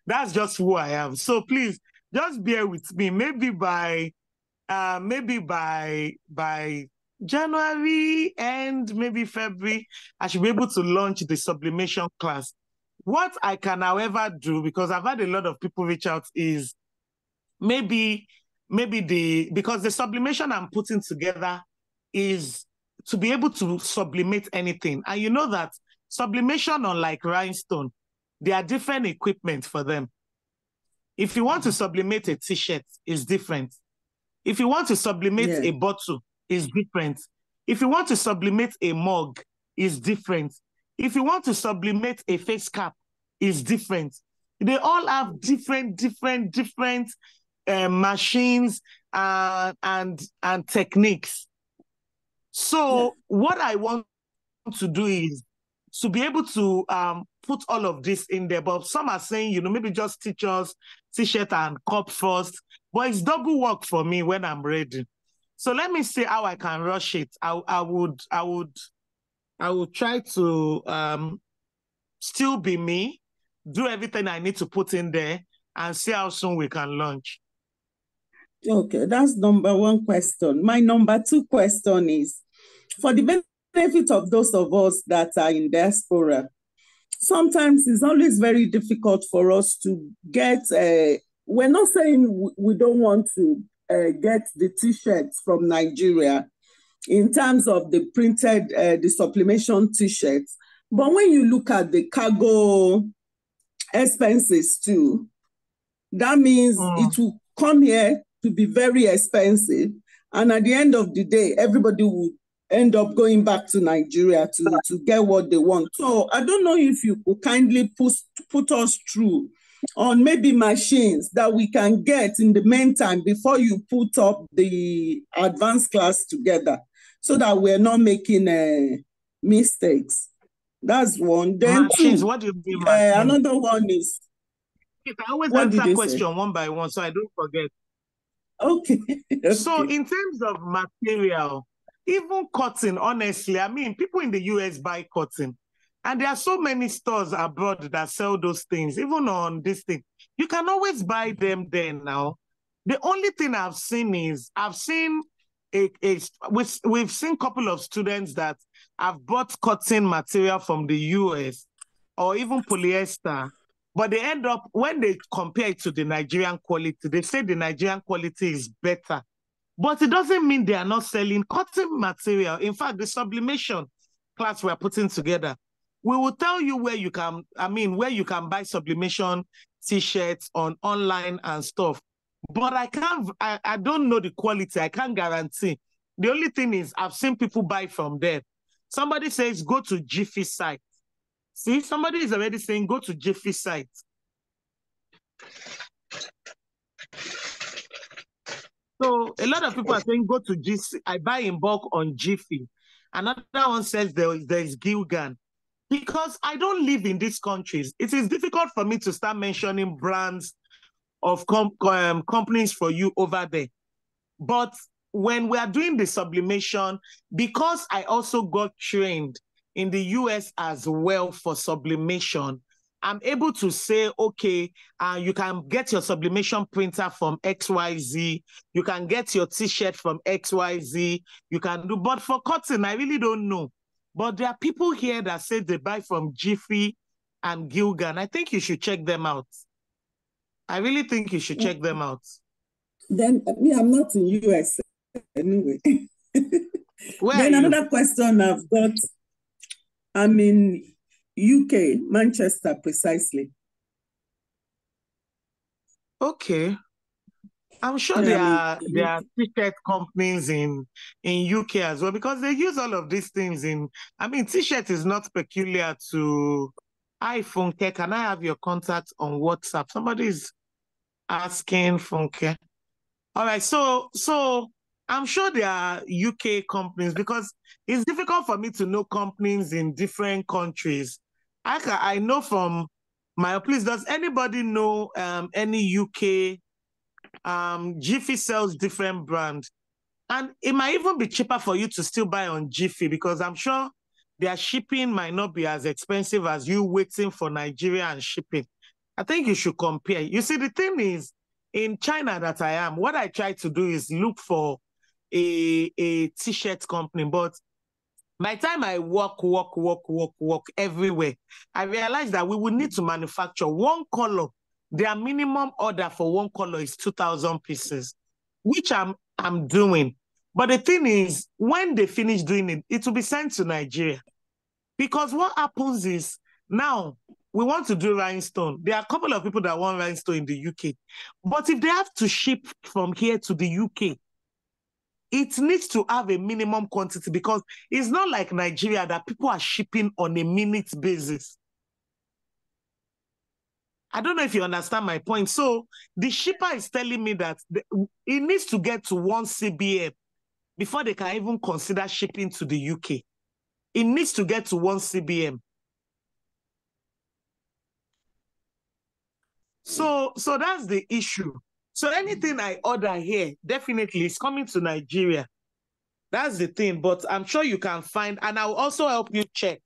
That's just who I am. So please, just bear with me. Maybe by January and maybe February, I should be able to launch the sublimation class. What I can, however, do, because I've had a lot of people reach out, is maybe because the sublimation I'm putting together is to be able to sublimate anything. And you know that sublimation, unlike rhinestone, there are different equipment for them. If you want to sublimate a t-shirt, it's different. If you want to sublimate a bottle, it's different. If you want to sublimate a mug, it's different. If you want to sublimate a face cap, it's different. They all have different machines and techniques. So what I want to do is to be able to put all of this in there. But some are saying, maybe just teach us T-shirt and cup first. But it's double work for me when I'm ready. So let me see how I can rush it. I would try to still be me, do everything I need to put in there, and see how soon we can launch. Okay, that's number one question. My number two question is, for the benefit of those of us that are in diaspora, sometimes it's always very difficult for us to get, we're not saying we don't want to get the T-shirts from Nigeria in terms of the printed, the supplementation T-shirts. But when you look at the cargo expenses too, that means it will come here to be very expensive. And at the end of the day, everybody will end up going back to Nigeria to get what they want. So I don't know if you could kindly put us through on maybe machines that we can get in the meantime before you put up the advanced class together, so that we're not making mistakes. That's one. Then machines, two, what do you mean another one is, I always what answer did you question say? one by one, so I don't forget. Okay. So in terms of material, even cotton, honestly, I mean, people in the US buy cotton. And there are so many stores abroad that sell those things, even on this thing. You can always buy them there now. The only thing I've seen is, we've seen a couple of students that have bought cotton material from the US or even polyester, but they end up, when they compare it to the Nigerian quality, they say the Nigerian quality is better. But it doesn't mean they are not selling cotton material. In fact, the sublimation class we're putting together, we will tell you where you can buy sublimation T-shirts online and stuff. But I don't know the quality. I can't guarantee. The only thing is, I've seen people buy from there. Somebody says, go to Jiffy site. See, somebody is already saying, go to Jiffy site. So a lot of people are saying, go to Jiffy. I buy in bulk on Jiffy. Another one says there is Gilgan. Because I don't live in these countries, it is difficult for me to start mentioning brands of companies for you over there. But when we are doing the sublimation, because I also got trained in the US as well for sublimation, I'm able to say, okay, you can get your sublimation printer from XYZ, you can get your T-shirt from XYZ, you can do, but for cotton, I really don't know. But there are people here that say they buy from Jiffy and Gilgan. I think you should check them out. I really think you should check them out. Then I'm not in US anyway. Where then are you? Another question I've got, I'm in UK, Manchester precisely. Okay. I'm sure there are T-shirt companies in UK as well, because they use all of these things T-shirt is not peculiar to iPhone. Can I have your contact on WhatsApp? Somebody's asking Funke. All right, so I'm sure there are UK companies, because it's difficult for me to know companies in different countries. I know from please, does anybody know any UK? Jiffy sells different brands, and it might even be cheaper for you to still buy on Jiffy, because I'm sure their shipping might not be as expensive as you waiting for Nigeria and shipping. I think you should compare. You see, the thing is, in China that I am, what I try to do is look for a T-shirt company, but by the time I walk everywhere, I realized that we will need to manufacture one color. Their minimum order for one color is 2,000 pieces, which I'm doing. But the thing is, when they finish doing it, it will be sent to Nigeria. Because what happens is, now we want to do rhinestone. There are a couple of people that want rhinestone in the UK. But if they have to ship from here to the UK, it needs to have a minimum quantity, because it's not like Nigeria that people are shipping on a minute basis. I don't know if you understand my point. So the shipper is telling me that it needs to get to 1 CBM before they can even consider shipping to the UK. It needs to get to 1 CBM. So that's the issue. So anything I order here definitely is coming to Nigeria. That's the thing. But I'm sure you can find, and I'll also help you check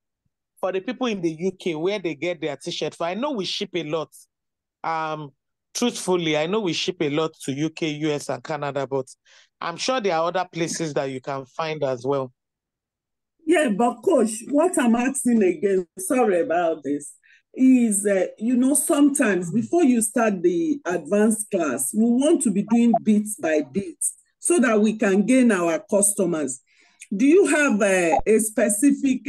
for the people in the UK where they get their t-shirt. For I know we ship a lot. Truthfully, I know we ship a lot to UK, US, and Canada, but I'm sure there are other places that you can find as well. Yeah, but Coach, what I'm asking again, sorry about this, is, sometimes before you start the advanced class, we want to be doing bits by bits so that we can gain our customers. Do you have a specific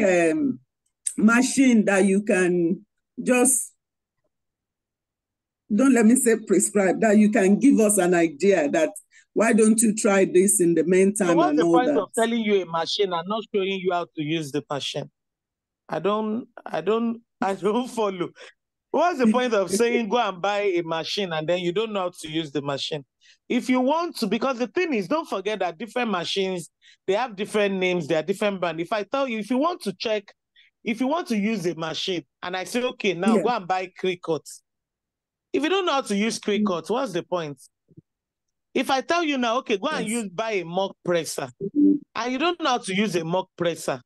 machine that you can just, don't let me say prescribe, that you can give us an idea that why don't you try this in the meantime? So what's and the all point that? of telling you a machine and not showing you how to use the machine? I don't follow. What's the point of saying go and buy a machine and then you don't know how to use the machine? If you want to, because the thing is, don't forget that different machines, they have different names, they are different brands. If I tell you, if you want to check, if you want to use a machine and I say, okay, now go and buy Cricut. If you don't know how to use Cricut, what's the point? If I tell you now, okay, go and buy a mug presser, and you don't know how to use a mug presser,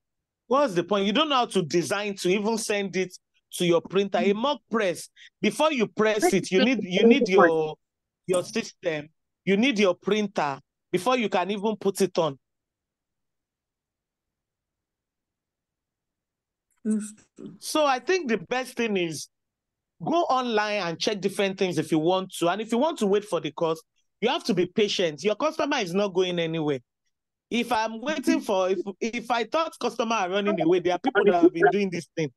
what's the point? You don't know how to design to even send it to your printer. A mug press, before you press it, you need your system, you need your printer before you can even put it on. So I think the best thing is go online and check different things if you want to. And if you want to wait for the course, you have to be patient. Your customer is not going anywhere. If I'm waiting for, if I thought customers are running away, there are people that have been doing this thing.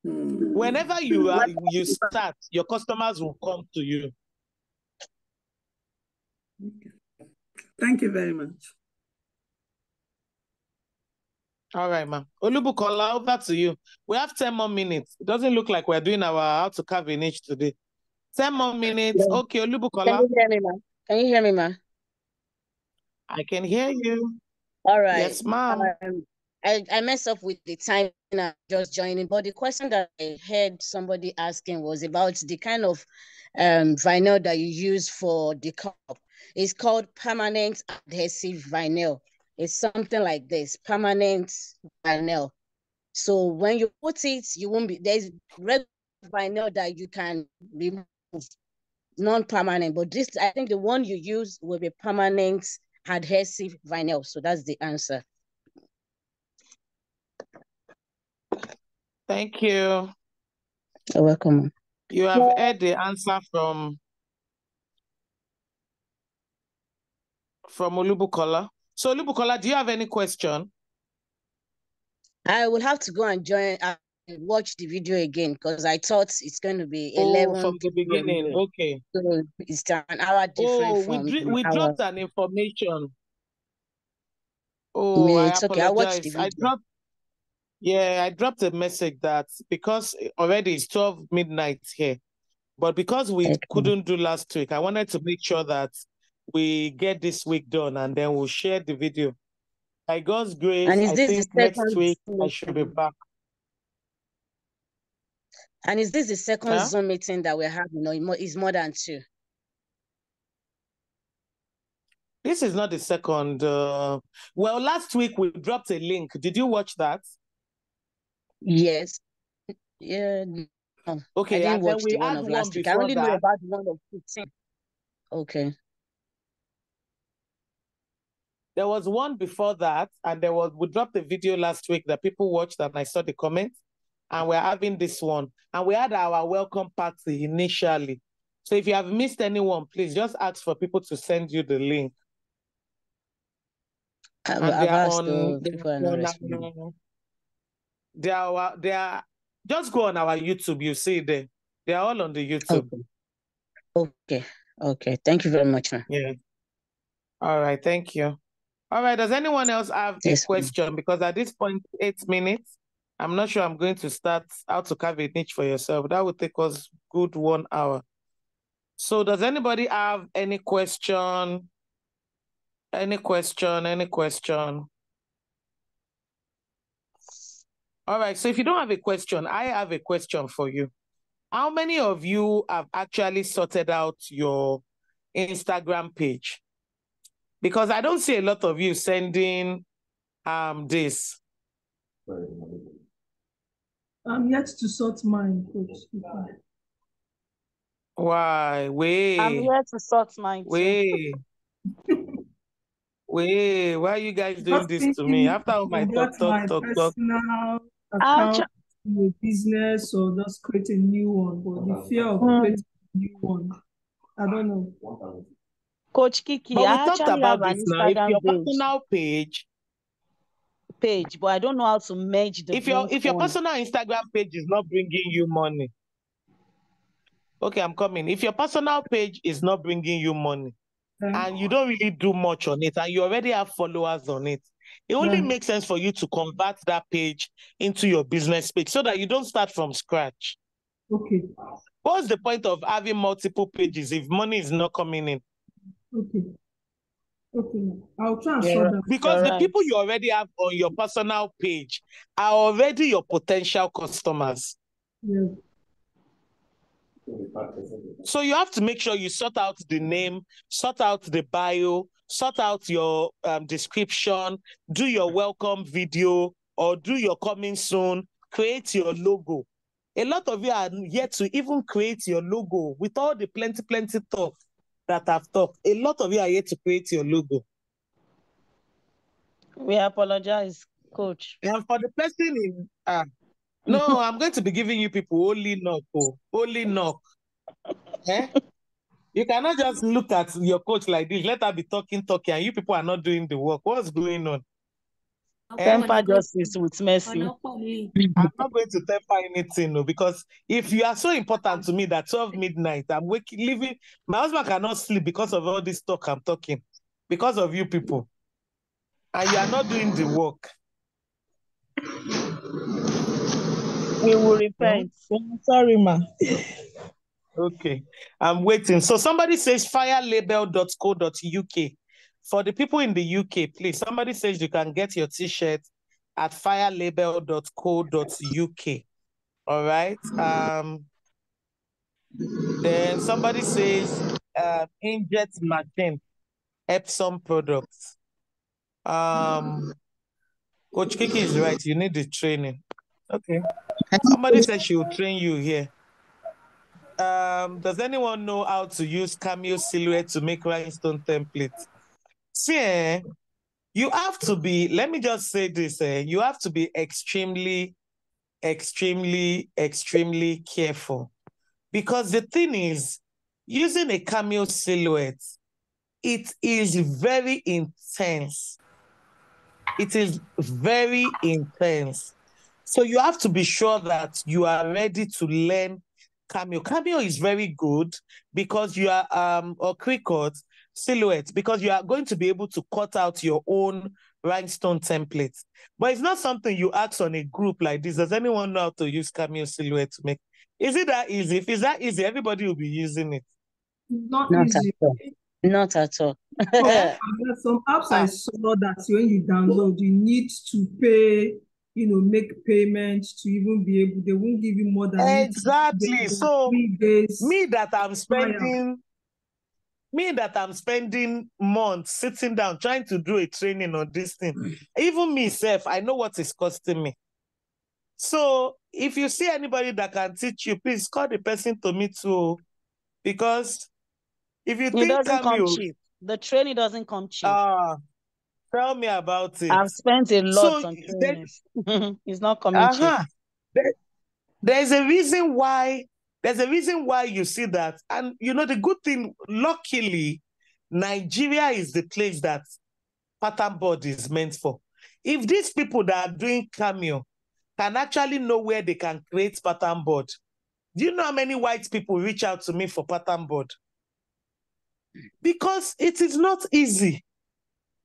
Whenever you start, your customers will come to you. Thank you very much. All right, ma'am. Olubukola, over to you. We have 10 more minutes. It doesn't look like we're doing our how to carve a niche today. 10 more minutes. Yeah. Okay, Olubukola. Can you hear me, ma? Can you hear me, ma? I can hear you. All right. Yes, ma'am. I messed up with the time and I just joining, but the question that I heard somebody asking was about the kind of vinyl that you use for the cup. It's called permanent adhesive vinyl. It's something like this, permanent vinyl. So when you put it, you won't be, there's regular vinyl that you can remove, non-permanent, but this, I think the one you use will be permanent adhesive vinyl. So that's the answer. Thank you. You're welcome. You have heard the answer from Olubukola. So Olubukola, do you have any question? I will have to go and join and watch the video again because I thought it's going to be 11 from the beginning. Okay. So it's an hour different from we dropped an information. It's I okay. I'll watch the apologize. video. I dropped a message that because already it's 12 midnight here, but because we couldn't do last week, I wanted to make sure that we get this week done and then we'll share the video. By God's grace, And is this I think next week I should be back. And is this the second Zoom meeting that we're having, or is more than 2? This is not the second. Well, last week we dropped a link. Did you watch that? Yes. Yeah. No, okay. I didn't watch the one of last week. I only know about the one of 15. Okay. There was one before that, and we dropped a video last week that people watched, and I saw the comments, and we're having this one. And we had our welcome party initially. So if you have missed anyone, please just ask for people to send you the link. I've asked people are not responding. They are just go on our YouTube, you see them. They are all on the YouTube. Okay. Thank you very much, man. Yeah. All right, thank you. All right, does anyone else have a question? Because at this point, 8 minutes, I'm not sure I'm going to start how to carve a niche for yourself. That would take us good 1 hour. So does anybody have any question? Any question? Any question? All right. So if you don't have a question, I have a question for you. How many of you have actually sorted out your Instagram page? Because I don't see a lot of you sending this. I'm yet to sort mine, Coach. Why? I'm here to sort mine too. Why are you guys doing Just this to me? thinking After all my convert my talk. personal account to a business or just create a new one. But the fear of creating a new one, I don't know. Coach Kiki, But we I talked actually have about an this now. If your Instagram personal page, but I don't know how to merge the if your one. personal Instagram page is not bringing you money, okay, I'm coming. If your personal page is not bringing you money, and you don't really do much on it, and you already have followers on it, it only makes sense for you to convert that page into your business page so that you don't start from scratch. Okay. What's the point of having multiple pages if money is not coming in? Okay. Okay. I'll try and solve that. Because the people you already have on your personal page are already your potential customers. Yes. So you have to make sure you sort out the name, sort out the bio, sort out your description, do your welcome video, or do your coming soon, create your logo. A lot of you are yet to even create your logo with all the plenty talk that I've talked. A lot of you are yet to create your logo. We apologize, Coach. And for the person in no, I'm going to be giving you people only knock. Only knock. You cannot just look at your coach like this. Let her be talking, and you people are not doing the work. What's going on? Temper justice with mercy. I'm not going to temper anything, no, because if you are so important to me that 12 midnight, I'm leaving. My husband cannot sleep because of all this talk I'm talking, because of you people. And you are not doing the work. We will repent. Sorry, ma. Okay, I'm waiting. So somebody says firelabel.co.uk. For the people in the UK, please, somebody says you can get your t-shirt at firelabel.co.uk. All right. Then somebody says Inkjet Machine, Epsom products. Coach Kiki is right. You need the training. Okay. Somebody said she will train you here. Does anyone know how to use Cameo Silhouette to make rhinestone templates? See, you have to be, let me just say this, you have to be extremely careful. Because the thing is, using a Cameo Silhouette, it is very intense. It is very intense. So you have to be sure that you are ready to learn Cameo. Cameo is very good because you are, or Cricut Silhouette, because you are going to be able to cut out your own rhinestone templates. But it's not something you ask on a group like this. Does anyone know how to use Cameo Silhouette to make? Is it that easy? If it's that easy, everybody will be using it. Not easy. Not at all. Some apps I saw that when you download, you need to pay, make payments to even be able, they won't give you more than exactly. So 3 days. Me that I'm spending months sitting down trying to do a training on this thing. Even myself, I know what it's costing me. So if you see anybody that can teach you, please call the person to me too. Because if you think it doesn't come cheap. The training doesn't come cheap. Tell me about it. I've spent a lot on trainings. It's not coming cheap. There's a reason why you see that. And the good thing, luckily, Nigeria is the place that pattern board is meant for. If these people that are doing Cameo can actually know where they can create pattern board, do you know how many white people reach out to me for pattern board? Because it is not easy.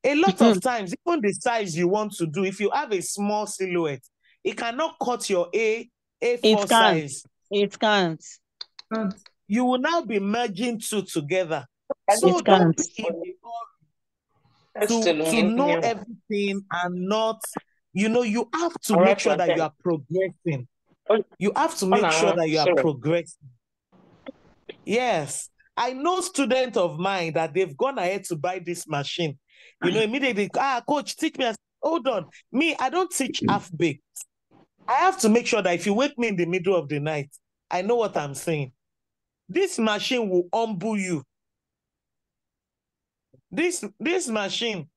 A lot of times, even the size you want to do, if you have a small silhouette, It cannot cut your A4 It can't. size. It can't. You will now be merging two together. So It don't can't. be in a hurry to know everything and not, you have to make sure that you are progressing. You have to make sure that you are progressing. Yes. I know students of mine that they've gone ahead to buy this machine. Immediately, coach, teach me. Hold on. Me, I don't teach half-baked. I have to make sure that if you wake me in the middle of the night, I know what I'm saying. This machine will humble you. This machine,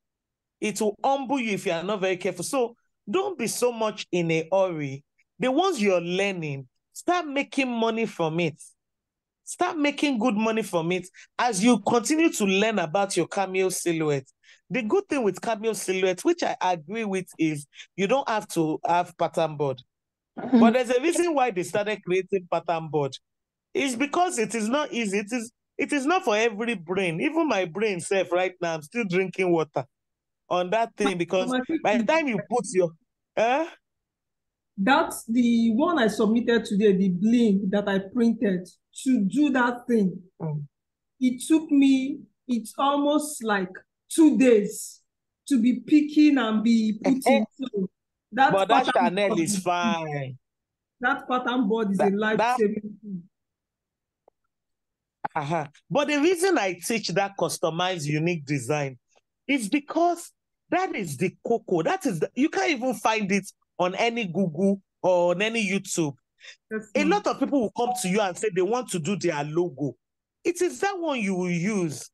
it will humble you if you are not very careful. So don't be so much in a hurry. The ones you're learning, start making money from it. Start making good money from it as you continue to learn about your cameo silhouette. The good thing with cameo silhouette, which I agree with, is you don't have to have pattern board. But there's a reason why they started creating pattern board. It's because it is not easy. It is not for every brain. Even my brain self right now, I'm still drinking water on that thing because by the time you put your... That's the one I submitted today, the bling that I printed to do that thing. It took me, it's almost like 2 days to be picking and be putting. So but that Chanel is fine. That pattern board is a life-saving thing. But the reason I teach that customized unique design is because that is the cocoa. That is you can't even find it on any Google or on any YouTube. A lot of people will come to you and say they want to do their logo. It is that one you will use.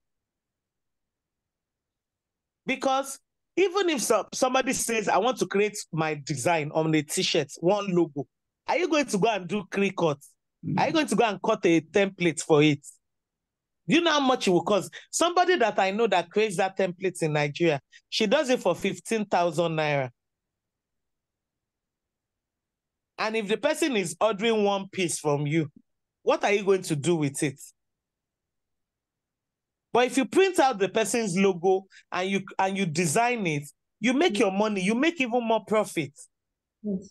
Because even if somebody says, I want to create my design on a t-shirt, one logo, are you going to go and do pre-cut? Are you going to go and cut a template for it? Do you know how much it will cost? Somebody that I know that creates that template in Nigeria, she does it for 15,000 naira. And if the person is ordering one piece from you, what are you going to do with it? But if you print out the person's logo and you design it, you make your money, you make even more profit. Yes.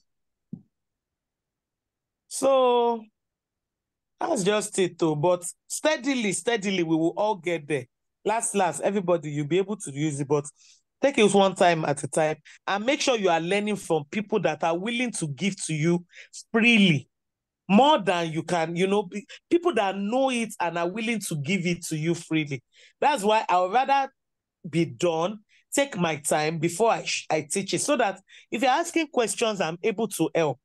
So that's just it though. But steadily, we will all get there. Last, everybody, you'll be able to use it, but take it one time at a time and make sure you are learning from people that are willing to give to you freely. More than you can, people that know it and are willing to give it to you freely. That's why I would rather be done, take my time before I teach it, so that if you're asking questions, I'm able to help.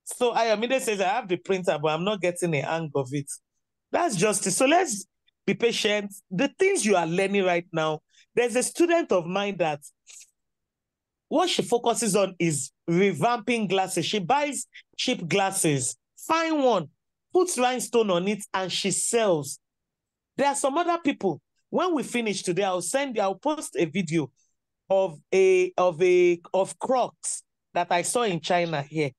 So Ayomide says, I have the printer, but I'm not getting a hang of it. That's justice. So let's be patient. The things you are learning right now, there's a student of mine that what she focuses on is revamping glasses. She buys cheap glasses, fine one, puts rhinestone on it, and she sells. There are some other people. When we finish today, I'll post a video of Crocs that I saw in China here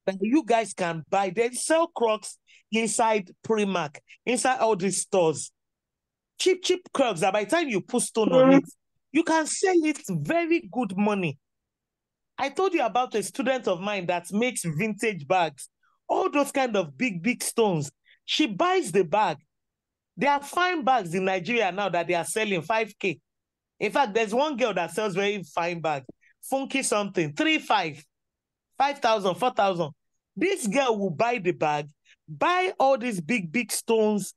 that you guys can buy. They sell Crocs inside Primark, inside all these stores. Cheap Crocs that by the time you put stone on it, you can sell it very good money. I told you about a student of mine that makes vintage bags, all those kind of big stones. She buys the bag. There are fine bags in Nigeria now that they are selling 5K. In fact, there's one girl that sells very fine bags, funky something, 3,500, 5,000, 4,000. This girl will buy the bag, buy all these big stones,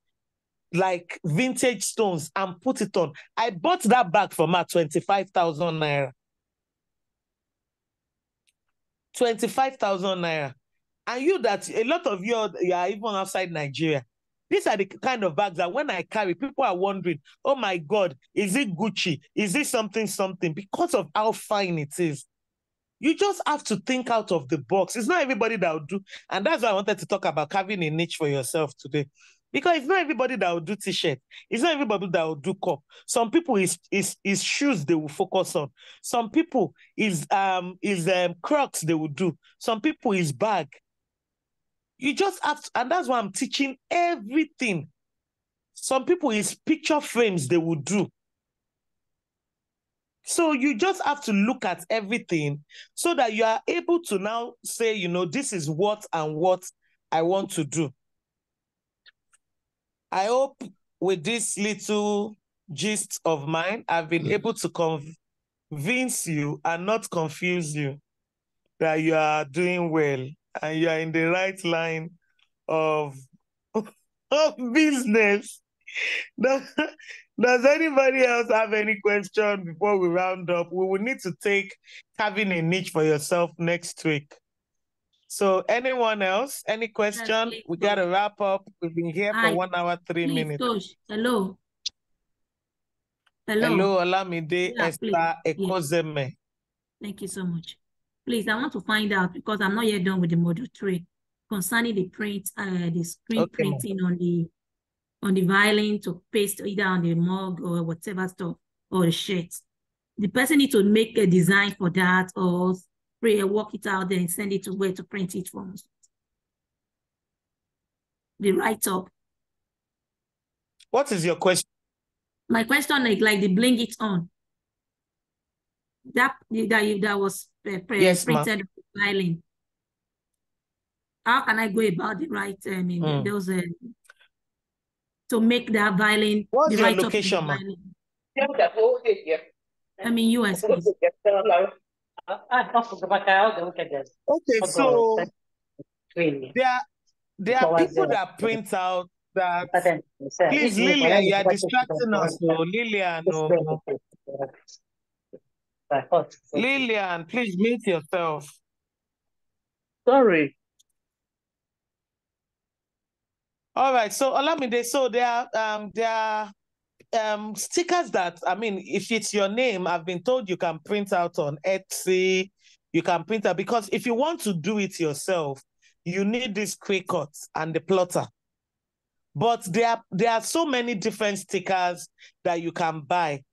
like vintage stones, and put it on. I bought that bag from her 25,000 naira. 25,000 naira. And a lot of you are even outside Nigeria. These are the kind of bags that when I carry, people are wondering, oh my God, is it Gucci? Is it something? Because of how fine it is. You just have to think out of the box. It's not everybody that will do. And that's why I wanted to talk about carving a niche for yourself today. Because it's not everybody that will do t-shirt. It's not everybody that will do cup. Some people is shoes they will focus on. Some people is Crocs they will do. Some people is bag. You just have to, and that's why I'm teaching everything. Some people is picture frames they will do. So you just have to look at everything so that you are able to now say, you know, this is what and what I want to do. I hope with this little gist of mine, I've been able to convince you and not confuse you that you are doing well and you are in the right line of, of business. Does anybody else have any question before we round up? We will need to take having a niche for yourself next week. So anyone else? Any question? Yes, We got to wrap up. We've been here for 1 hour, 3 minutes. Coach. Hello. Hello, Olamide Esther Ekozeme. Thank you so much. Please, I want to find out, because I'm not yet done with the module 3, concerning the print, the screen printing on the violin to paste either on the mug or whatever stuff, or the shirt. The person needs to make a design for that, or work it out and send it to where to print it from. The write-up. What is your question? My question is like the bling it on. That was Yes, printed on the violin. How can I go about the right? I mean, those to make that violin. What's the your write-up location, ma? I'm in US, please. Okay, so there are people that print out that. Please, Lillian, you are distracting us. So, Lillian, no. Lillian, please mute yourself. Sorry. All right, so Olamide, so there are stickers that, I mean, if it's your name, I've been told you can print out on Etsy, you can print out, because if you want to do it yourself, you need this quick cut and the plotter. But there are so many different stickers that you can buy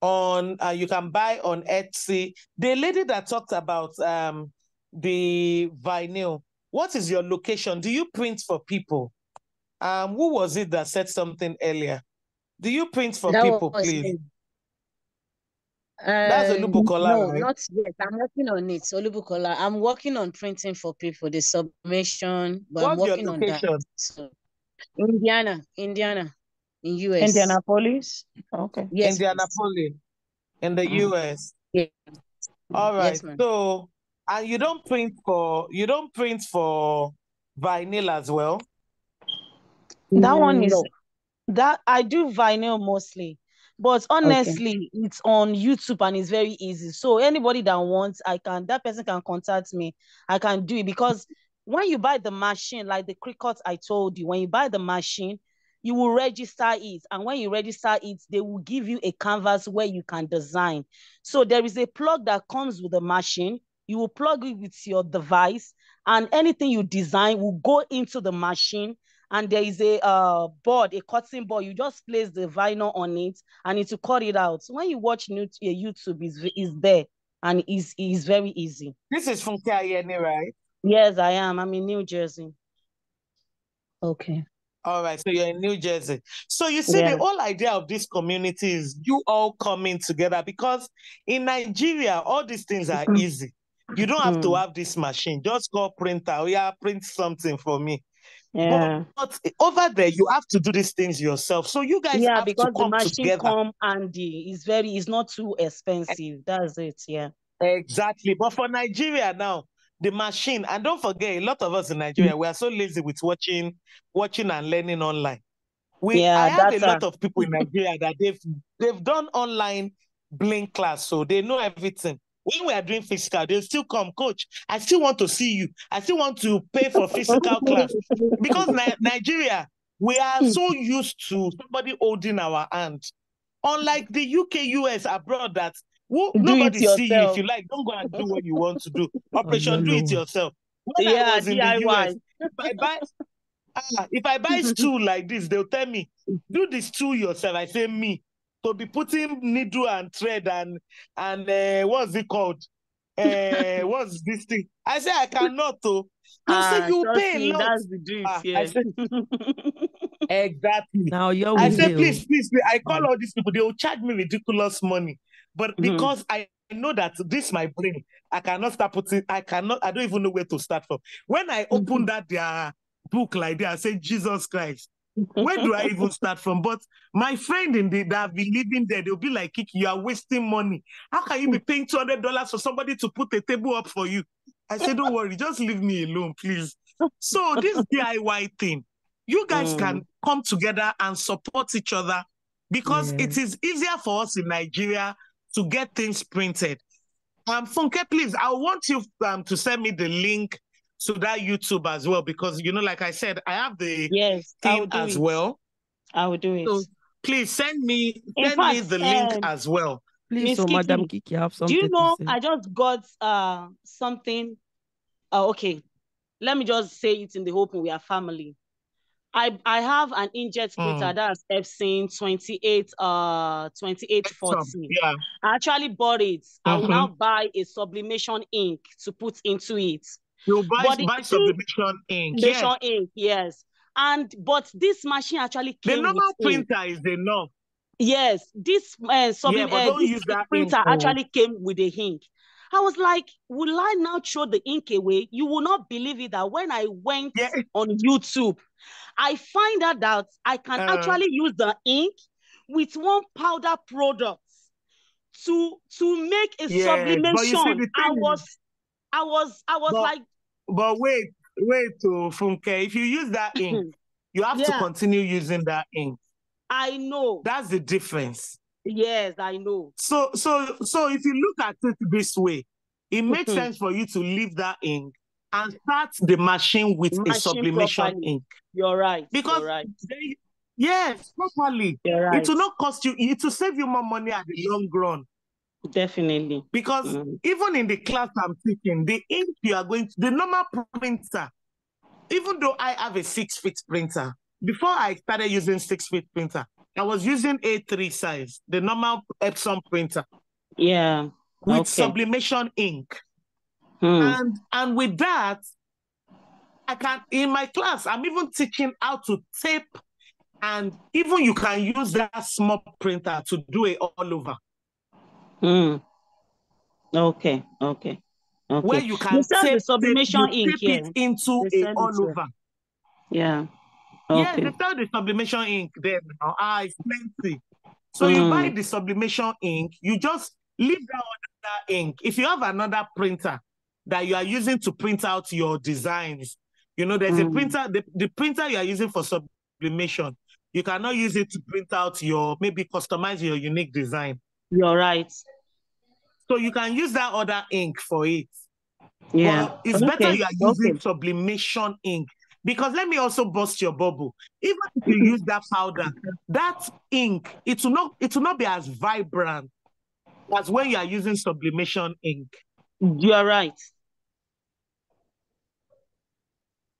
on Etsy. The lady that talked about the vinyl, what is your location? Do you print for people? Who was it that said something earlier? Do you print for people, please? That's Olubukola, no, right? not yet. I'm working on it. Olubukola. I'm working on printing for people, the submission, but I'm What's your working on that. location? So, Indiana, in US. Indianapolis. Okay. Yes, Indianapolis, in the US. Yeah. All right. Yes, ma'am. So, and you don't print for vinyl as well? That one is No. that I do vinyl mostly, but honestly, it's on YouTube and it's very easy. So anybody that wants, that person can contact me. I can do it, because when you buy the machine, like the Cricut I told you, when you buy the machine, you will register it, and when you register it, they will give you a canvas where you can design. So there is a plug that comes with the machine. You will plug it with your device, and anything you design will go into the machine. And there is a board, a cutting board. You just place the vinyl on it and it will cut it out. So when you watch YouTube, is there, and is very easy. This is from Kayene, right? Yes, I am. I'm in New Jersey. Okay. All right, so you're in New Jersey. So you see, the whole idea of this community is you all coming together, because in Nigeria, all these things are easy. You don't have to have this machine. Just go printer. Yeah, print something for me. Yeah. But over there, you have to do these things yourself. So you guys have to come together. Because the machine come handy. It's not too expensive. That's it. Yeah. Exactly. But for Nigeria now, the machine, and don't forget, a lot of us in Nigeria, we are so lazy with watching and learning online. I have a lot of people in Nigeria that they've done online Blink class, so they know everything. When we are doing physical, they'll still come, coach, I still want to see you. I still want to pay for physical class. Because Nigeria, we are so used to somebody holding our hand. Unlike the UK, US, abroad, that nobody see you. If you like, don't go and do what you want to do. Operation, do it yourself. When I was in the US, if I buy stool like this, they'll tell me, do the stool yourself. I say, me. To be putting needle and thread and what's it called? what's this thing? I say I cannot. Oh, they'll say you trust pay a me, lot. that's the drift, I yeah. say exactly. Now you're I with say you. please. I call all these people. They will charge me ridiculous money, but because I know that this my brain, I cannot start putting. I don't even know where to start from. When I open that their book like that, I say Jesus Christ. Where do I even start from? But my friend that have been living there, they'll be like, Kiki, you are wasting money. How can you be paying $200 for somebody to put a table up for you? I said, don't worry, just leave me alone, please. So this DIY thing, you guys can come together and support each other because it is easier for us in Nigeria to get things printed. Funke, please, I want you to send me the link to that YouTube as well, because, like I said, I have the theme as well. I will do it. So please send me the link as well. Please, so Kiki, Madam Kiki, I have something do you know, to say. I just got something. Okay, let me just say it in the open. We are family. I have an inkjet printer that's Epson 2840. Yeah. I actually bought it. I will now buy a sublimation ink to put into it. You buy sublimation ink. Sublimation ink, yes. But this machine actually came the normal with printer ink. is enough. Yes, this but don't use that printer ink, actually came with a ink. I was like, will I now throw the ink away? You will not believe it that when I went on YouTube, I find out that I can actually use the ink with one powder product to make a sublimation. But you see, the thing I was like, but wait, Funke, if you use that ink, you have to continue using that ink. I know. That's the difference. Yes, I know. So if you look at it this way, it makes sense for you to leave that ink and start the machine with a sublimation ink. You're right. Because you're right. Yes, properly. You're right. It will not cost you. It will save you more money at the long run. Definitely. Because even in the class I'm teaching, the ink you are going to, the normal printer, even though I have a 6-feet printer, before I started using 6-feet printer, I was using A3 size, the normal Epson printer. Yeah. With sublimation ink. And with that, I can, in my class, I'm even teaching how to tape, and even you can use that small printer to do it all over. Okay. Where you can tape, the sublimation ink, it into a all over. Yeah. Yes, they sell the sublimation ink there now. It's plenty. So you buy the sublimation ink, you just leave that other ink. If you have another printer that you are using to print out your designs, there's a printer, the printer you are using for sublimation, you cannot use it to print out maybe customize your unique design. You're right. So you can use that other ink for it. Yeah. But it's better you are using sublimation ink. Because let me also bust your bubble. Even if you use that powder, that ink, it will not be as vibrant as when you are using sublimation ink. You are right.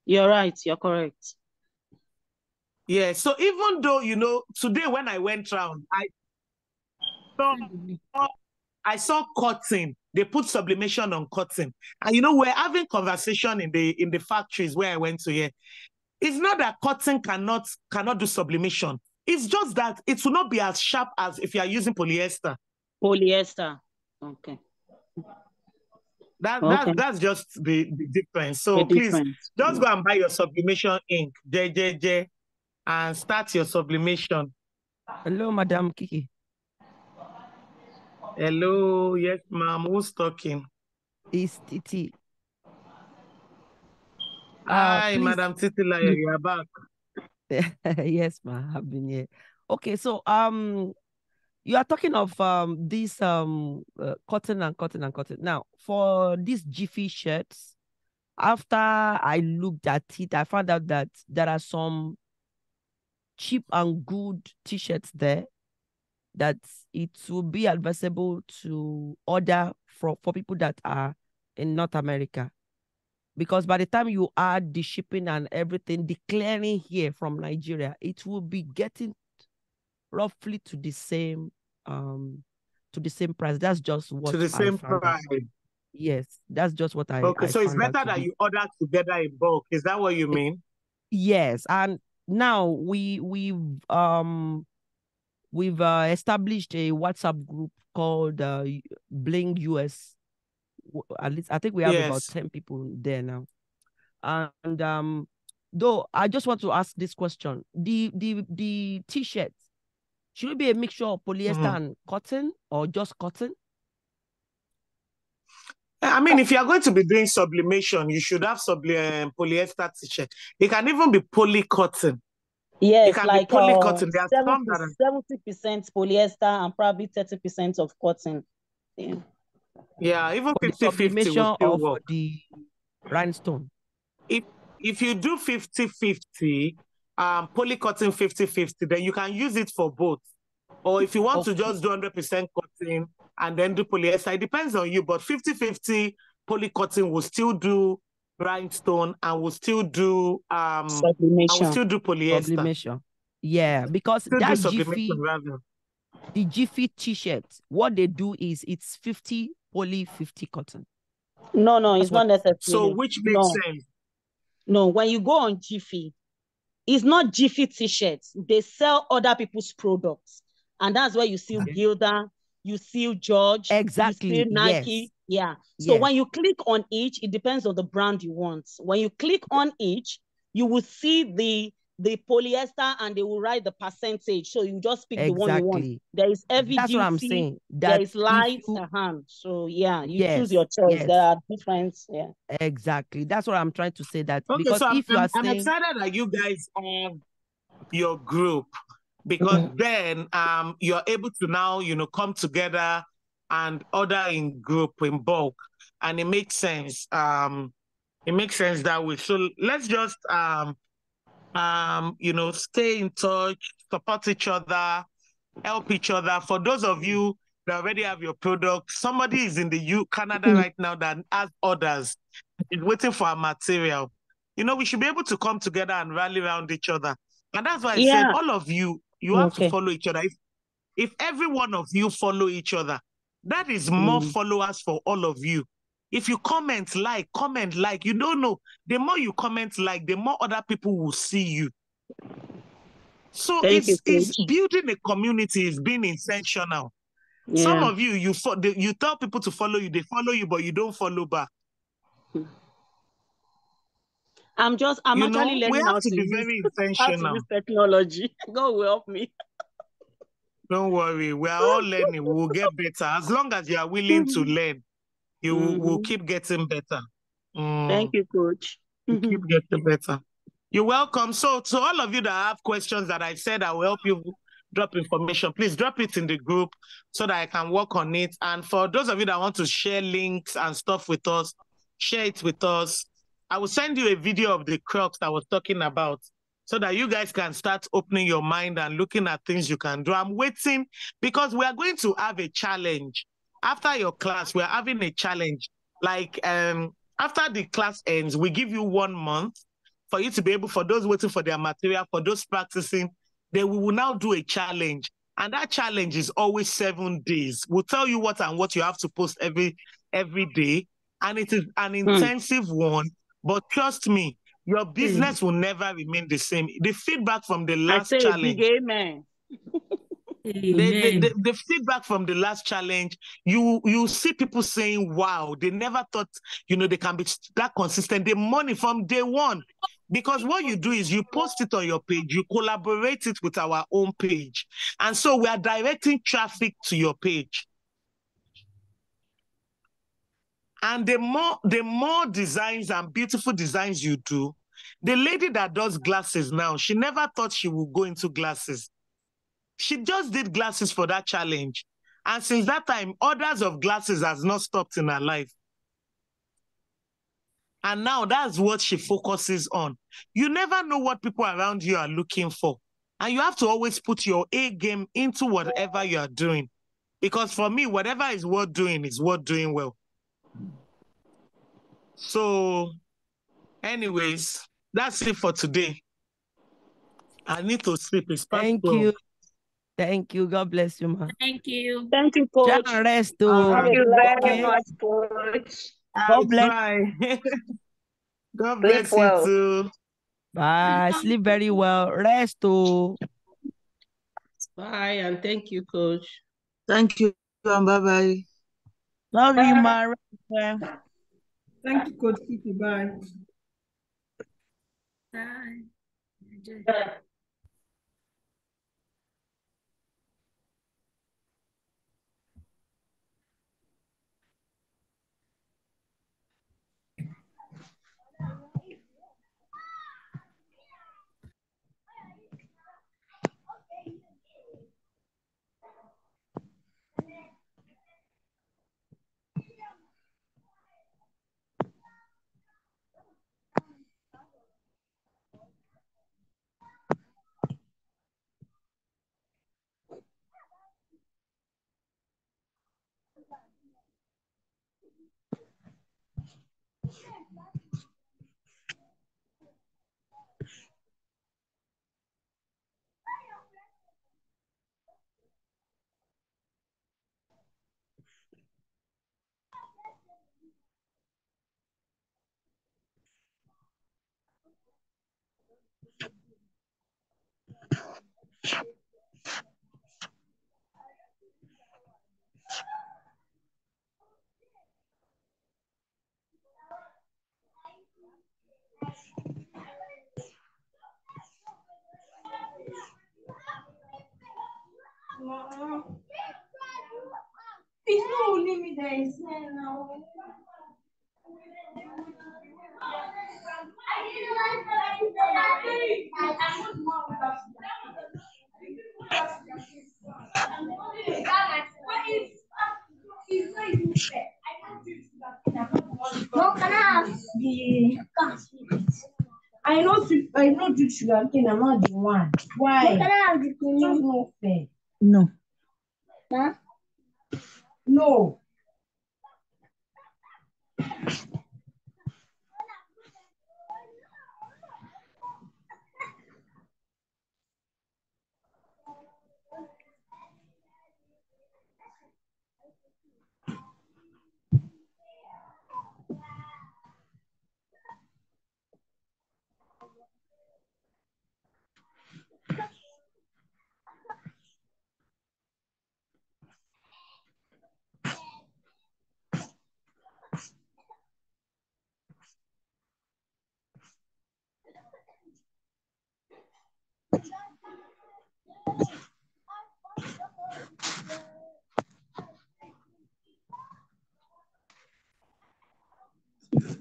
You're right. You're correct. Yeah. So even though, today when I went around, I saw cotton. They put sublimation on cotton. And we're having conversation in the factories where I went to here. It's not that cotton cannot do sublimation. It's just that it will not be as sharp as if you are using polyester. Polyester. Okay. That's just the difference. So please, just go and buy your sublimation ink, JJJ, and start your sublimation. Hello, Madam Kiki. Hello, yes, ma'am. Who's talking? It's Titi. Hi, Madam Titi, you are back. Yes, ma'am, I've been here. Okay, so you are talking of this cotton. Now, for these Jiffy shirts, after I looked at it, I found out that there are some cheap and good t-shirts there that it will be advisable to order for people that are in North America. Because by the time you add the shipping and everything, the clearing here from Nigeria, it will be getting roughly to the same price. That's just what to the same price. Yes, that's just what Okay, I so it's found out better to that be. you order together in bulk. Is that what you mean? Yes, and now we've established a WhatsApp group called Bling US. At least I think we have about Yes. 10 people there now. And though I just want to ask this question: the t-shirt, should it be a mixture of polyester and cotton or just cotton? I mean, if you are going to be doing sublimation, you should have polyester t-shirt. It can even be poly cotton. It Yes, can like be poly cotton. There are some that are 70% polyester and probably 30% of cotton. Yeah, even For the 50-50 will sublimation still or for work. the rhinestone? If you do 50-50, poly cotton 50-50, then you can use it for both. Or if you want to just do 100% cotton and then do polyester, it depends on you. But 50-50 poly cotton will still do rhinestone and will still do polyester. Sublimation. Yeah, because Still do that sublimation rather. the Jiffy t-shirt, what they do is it's 50 poly, 50 cotton. No, That's it's not necessary. So which makes sense. No, when you go on Jiffy, it's not Jiffy t-shirts. They sell other people's products. And that's where you see Gilda, you see George, exactly. you see Nike. Yes. Yeah. So yes. when you click on each, it depends on the brand you want. When you click on each, you will see the polyester and they will write the percentage. So you just pick the one you want. There is heavy That's duty. what I'm saying. There is light. So yeah, you choose your choice. There are different. Yeah. Exactly. That's what I'm trying to say. That Okay, because so if you are saying, I'm excited that you guys have your group, because then you're able to now come together and order in group, in bulk, and it makes sense. It makes sense that way. So let's just stay in touch, support each other, help each other. For those of you that already have your product, somebody is in the Canada right now that has orders, is waiting for our material. We should be able to come together and rally around each other. And that's why I said, all of you have to follow each other. If every one of you follow each other, that is more followers for all of you. If you comment, you don't know. The more you comment, the more other people will see you. So it's building a community is being intentional. Yeah. Some of you tell people to follow you, they follow you, but you don't follow back. I'm actually learning we have how to be very intentional. How to use technology. God will help me. Don't worry, we are all learning. We will get better. As long as you are willing to learn, you will keep getting better. Thank you, Coach. You keep getting better. You're welcome. So to all of you that have questions that I said I will help you drop information, please drop it in the group so that I can work on it. And for those of you that want to share links and stuff with us, share it with us. I will send you a video of the Crocs I was talking about so that you guys can start opening your mind and looking at things you can do. I'm waiting because we are going to have a challenge. After your class, we're having a challenge. Like after the class ends, we give you 1 month for you to be able, for those waiting for their material, for those practicing, then we will now do a challenge. And that challenge is always 7 days. We'll tell you what and what you have to post every day. And it is an intensive one. But trust me, your business will never remain the same. The feedback from the last challenge. Big amen. The feedback from the last challenge, you see people saying, wow, they never thought, they can be that consistent. The money from day one. Because what you do is you post it on your page, you collaborate it with our own page. And so we are directing traffic to your page. And the more designs and beautiful designs you do, the lady that does glasses now, she never thought she would go into glasses. She just did glasses for that challenge. And since that time, orders of glasses has not stopped in her life. And now that's what she focuses on. You never know what people around you are looking for. And you have to always put your A game into whatever you are doing. Because for me, whatever is worth doing is worth doing well. So, anyways, that's it for today. I need to sleep. It's past 12. Thank you. Thank you. God bless you, ma. Thank you. Thank you, Try coach. and rest All too. Have right. a Thank you blessed very night. much, Coach. God bless. Bye. God Sleep bless you well. too. Bye. Sleep very well. Rest too. Bye, and thank you, Coach. Thank you, and bye-bye. Love you, ma. Rest well. Thank you, Coach Kiki. Bye. Bye. Enjoy. It's not only me that is here now. No, can I have the cash? I know do sugar cane, I'm not the one. Why? No, can I have the cream? Just no fair. No. Huh? No.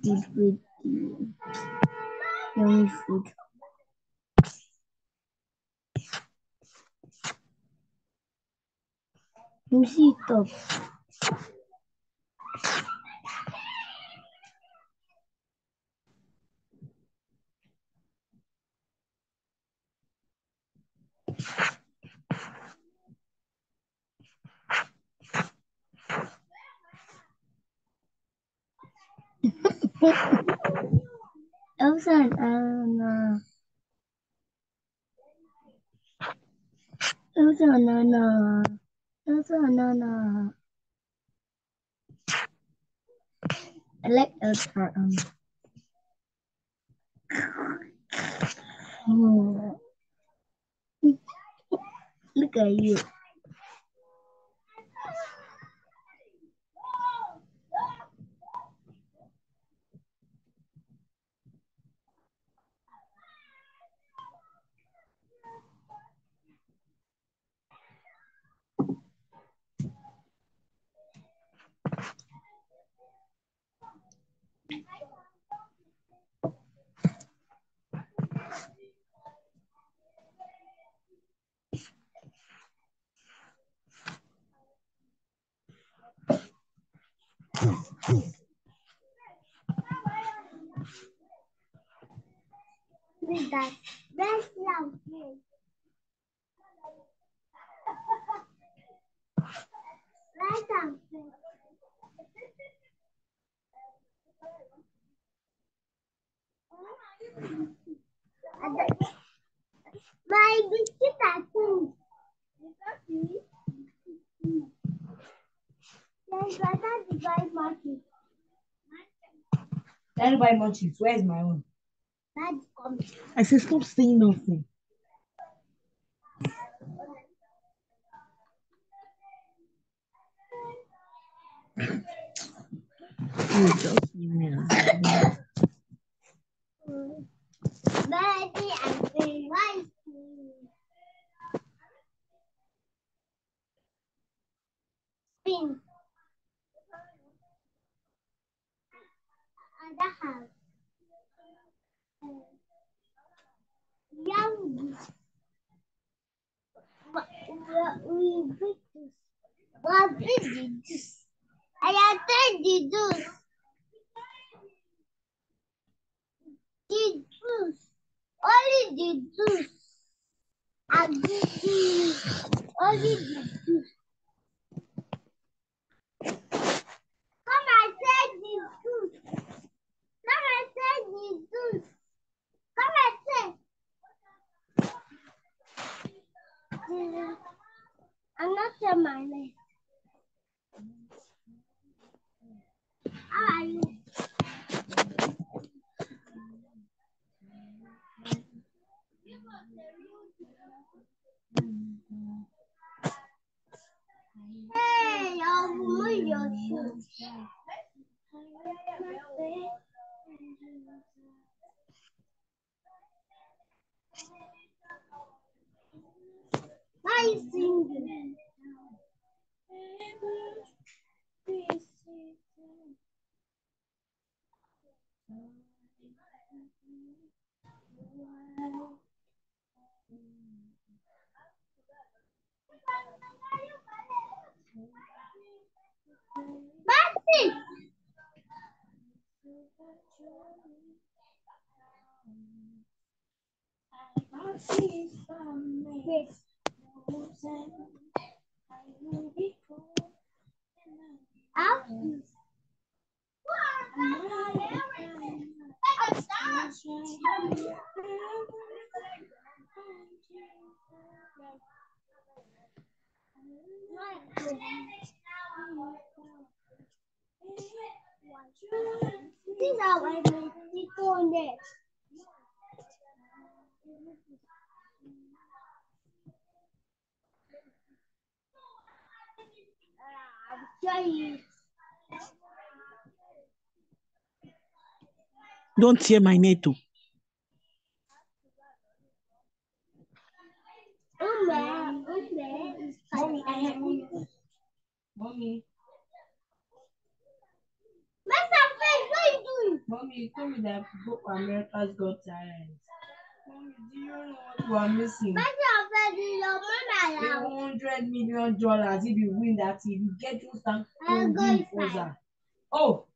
This with the yummy food. You see it up. Elsa and Anna. Elsa and Anna. Elsa and Anna. I like Elsa. Oh, look at you. Who's that? Where's love? Where's something? My biscuit, I think. Daddy buy munchies. Where's my own? I said stop saying nothing. You just give me a Daddy, I'm very nice. Spin. Other house. Young. We beat this. What did this? I attend the juice. The juice. Only the juice. I give you only the juice. Come and take the juice. Come and take the juice. Come and take. I'm not saying my name. How are you? Hey, I'll move your shoes. Why are you singing? Maxi! Yes. These are my it. Don't tear my net too. Mommy, I have Mommy. What are you doing? Mommy, you told me that book America's Got Talent. Mommy, do you know what you are missing? $100 million if you win that, if you get to start win. Oh,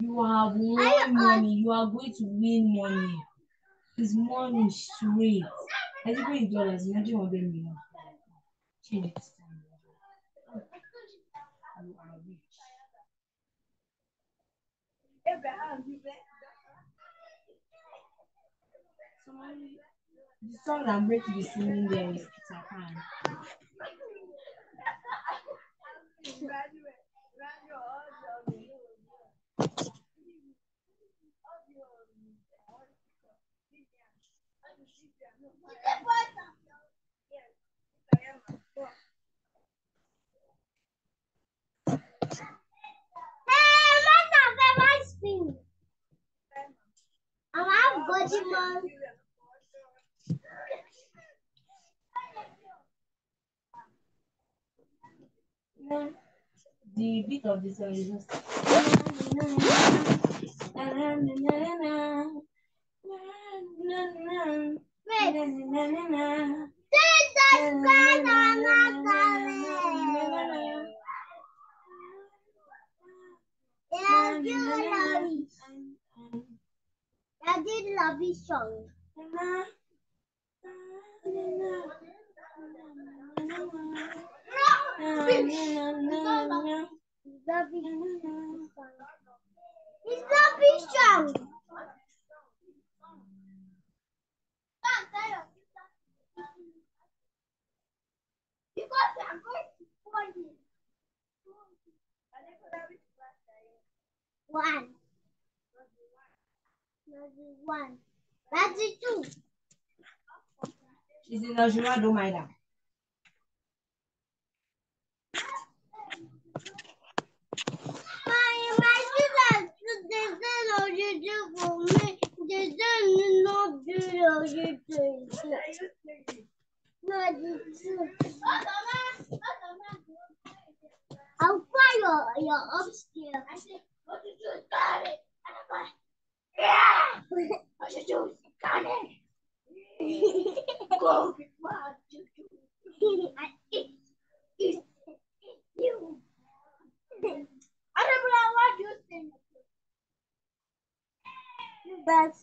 you have won money. You are going to win money. It's money straight. I think in dollars, imagine $100 million. Change it. You are rich. The song I'm going to be singing there is Japan. The beat of the song is just I did love this song. It's not big song. Because I'm going to pour you. 1. One. That's it too. She's in Najima, don't mind her. My sister, they said no you do for me. They said not do you do. No, I'll find your upstairs. I said, what did you got it? And I'm like, yeah. What did you got it? Go. What did you do? It's you. I don't know what you think. But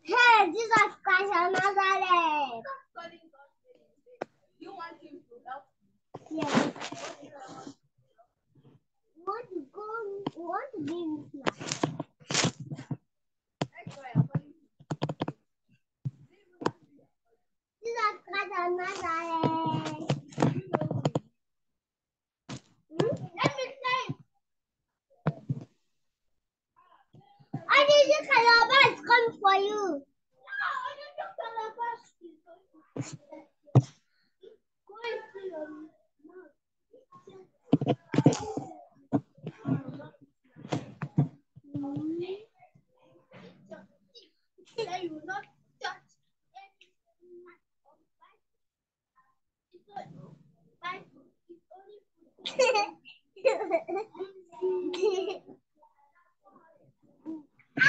hey, Jesus Christ of Nazareth. You want him to help? Yes. You want to go? You want to be in this class? Jesus Christ of Nazareth. Let me say. I need you calabash come for you. No, I need you calabash. Go into your mouth. You will not touch anything. I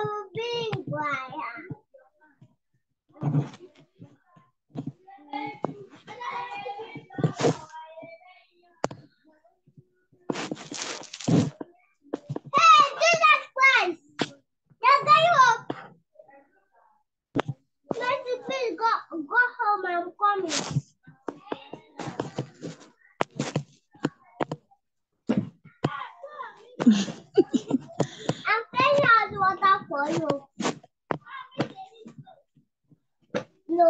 will be quiet. Hey, Jesus Christ! You're going up. Let's please go home. I'm coming. I'm playing hot water for you. No.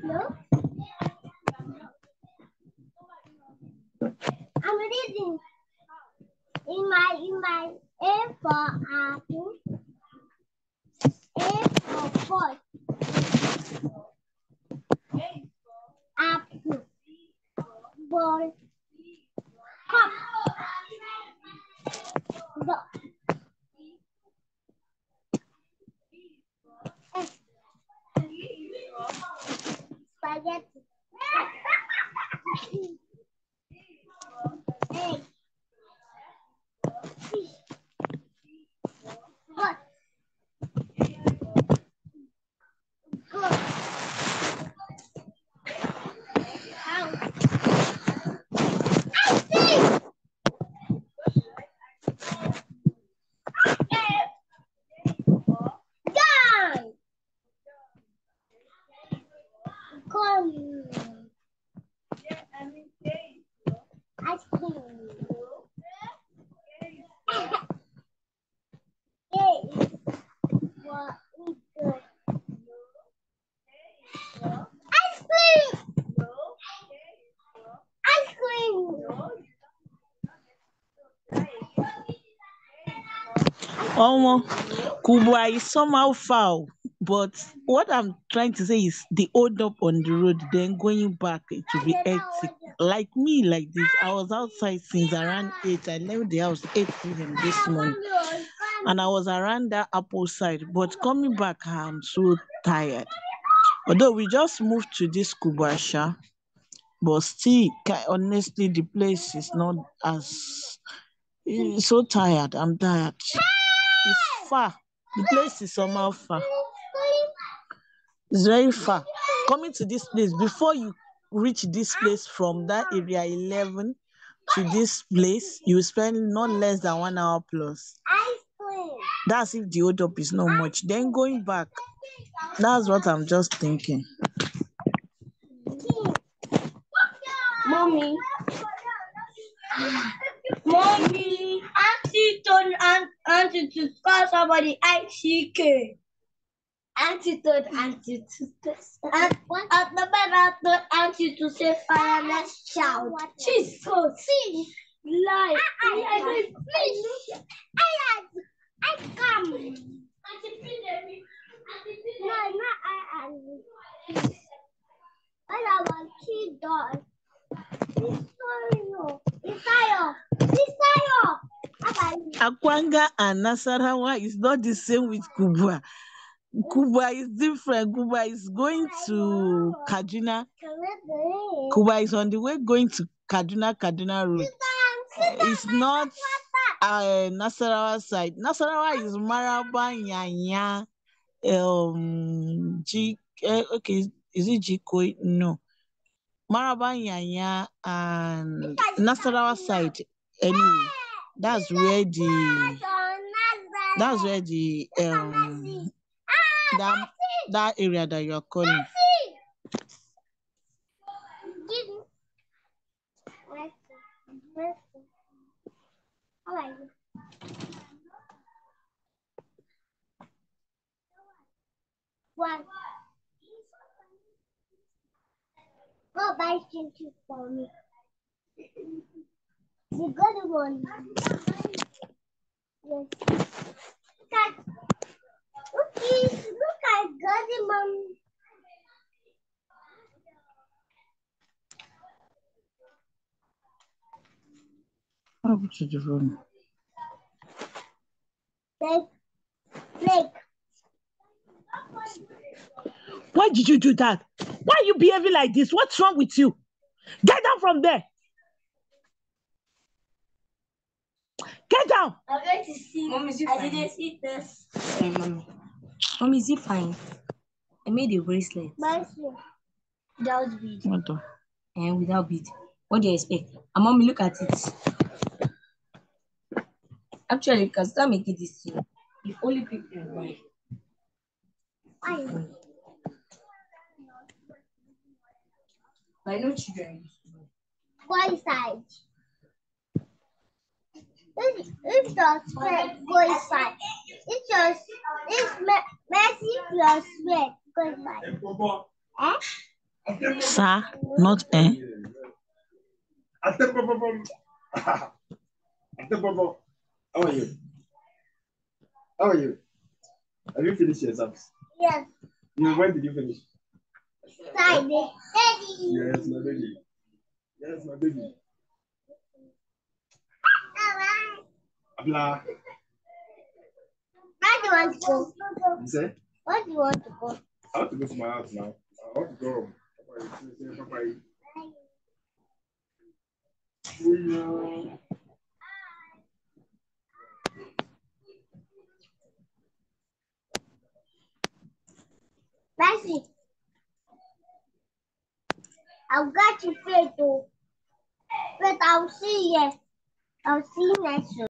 No. I'm reading in my A for apple, A for boy, apple, boy, cup, the spaghetti, egg, fish, hot, goat, house, ice cream, gun, corn, ice cream, egg, what is good? Ice cream! Ice cream! Kubwa is somehow foul, but what I'm trying to say is the hold up on the road, then going back, it will be hectic. Like me, like this, I was outside since around 8. I left the house 8 p.m. this morning, and I was around that Apple side. But coming back, I'm so tired. Although we just moved to this Kubasha, but still, honestly, the place is not as so tired. I'm tired. It's far. The place is somehow far. It's very far. Coming to this place, before you reach this place from that area 11 to this place, you spend not less than 1 hour plus. That's if the hold up is not much. Then going back, that's what I'm just thinking. Mommy, Auntie told Auntie to call somebody ICK. Auntie told Auntie to Auntie to say fire, let's shout. She's so sick. Like, I come. Auntie, please. No, not I. I want key dog. Akwanga and Nasarawa is not the same with Kubwa. Kubwa is different. Kubwa is going to Kaduna. Kubwa is on the way going to Kaduna route. It's not Nasarawa side. Nasarawa is Maraba Nyanya. Okay, is it Jikoi? No. Maraba Nyanya and Nasarawa side. Anyway, that's where the that area that you're calling. How are you? What? Go buy chinchu for me. You got one. Yes. Look, I got it, Mom. What did you do? Blake. Why did you do that? Why are you behaving like this? What's wrong with you? Get down from there. Get down. I'm going to see. Mom, is it fine? I didn't see this. Hey, Mommy. Mommy, is it fine? I made a bracelet. Without bead. And without bead. What do you expect? And Mommy, look at it. Actually, you can start making this thing. If only people buy. Why? I know children. One side. If the spread go inside, it's messy plus spread go inside. Sir, not How are you? How are you? Have you finished your exams? Yes. When did you finish? Friday. Daddy. Yes, my baby. Yes, my baby. Abla. Where do you want to go? You say? Where do you want to go? I want to go to my house now. I want to go home. Papa. Messi, I've got you faith, but I'll see you. I'll see you next week.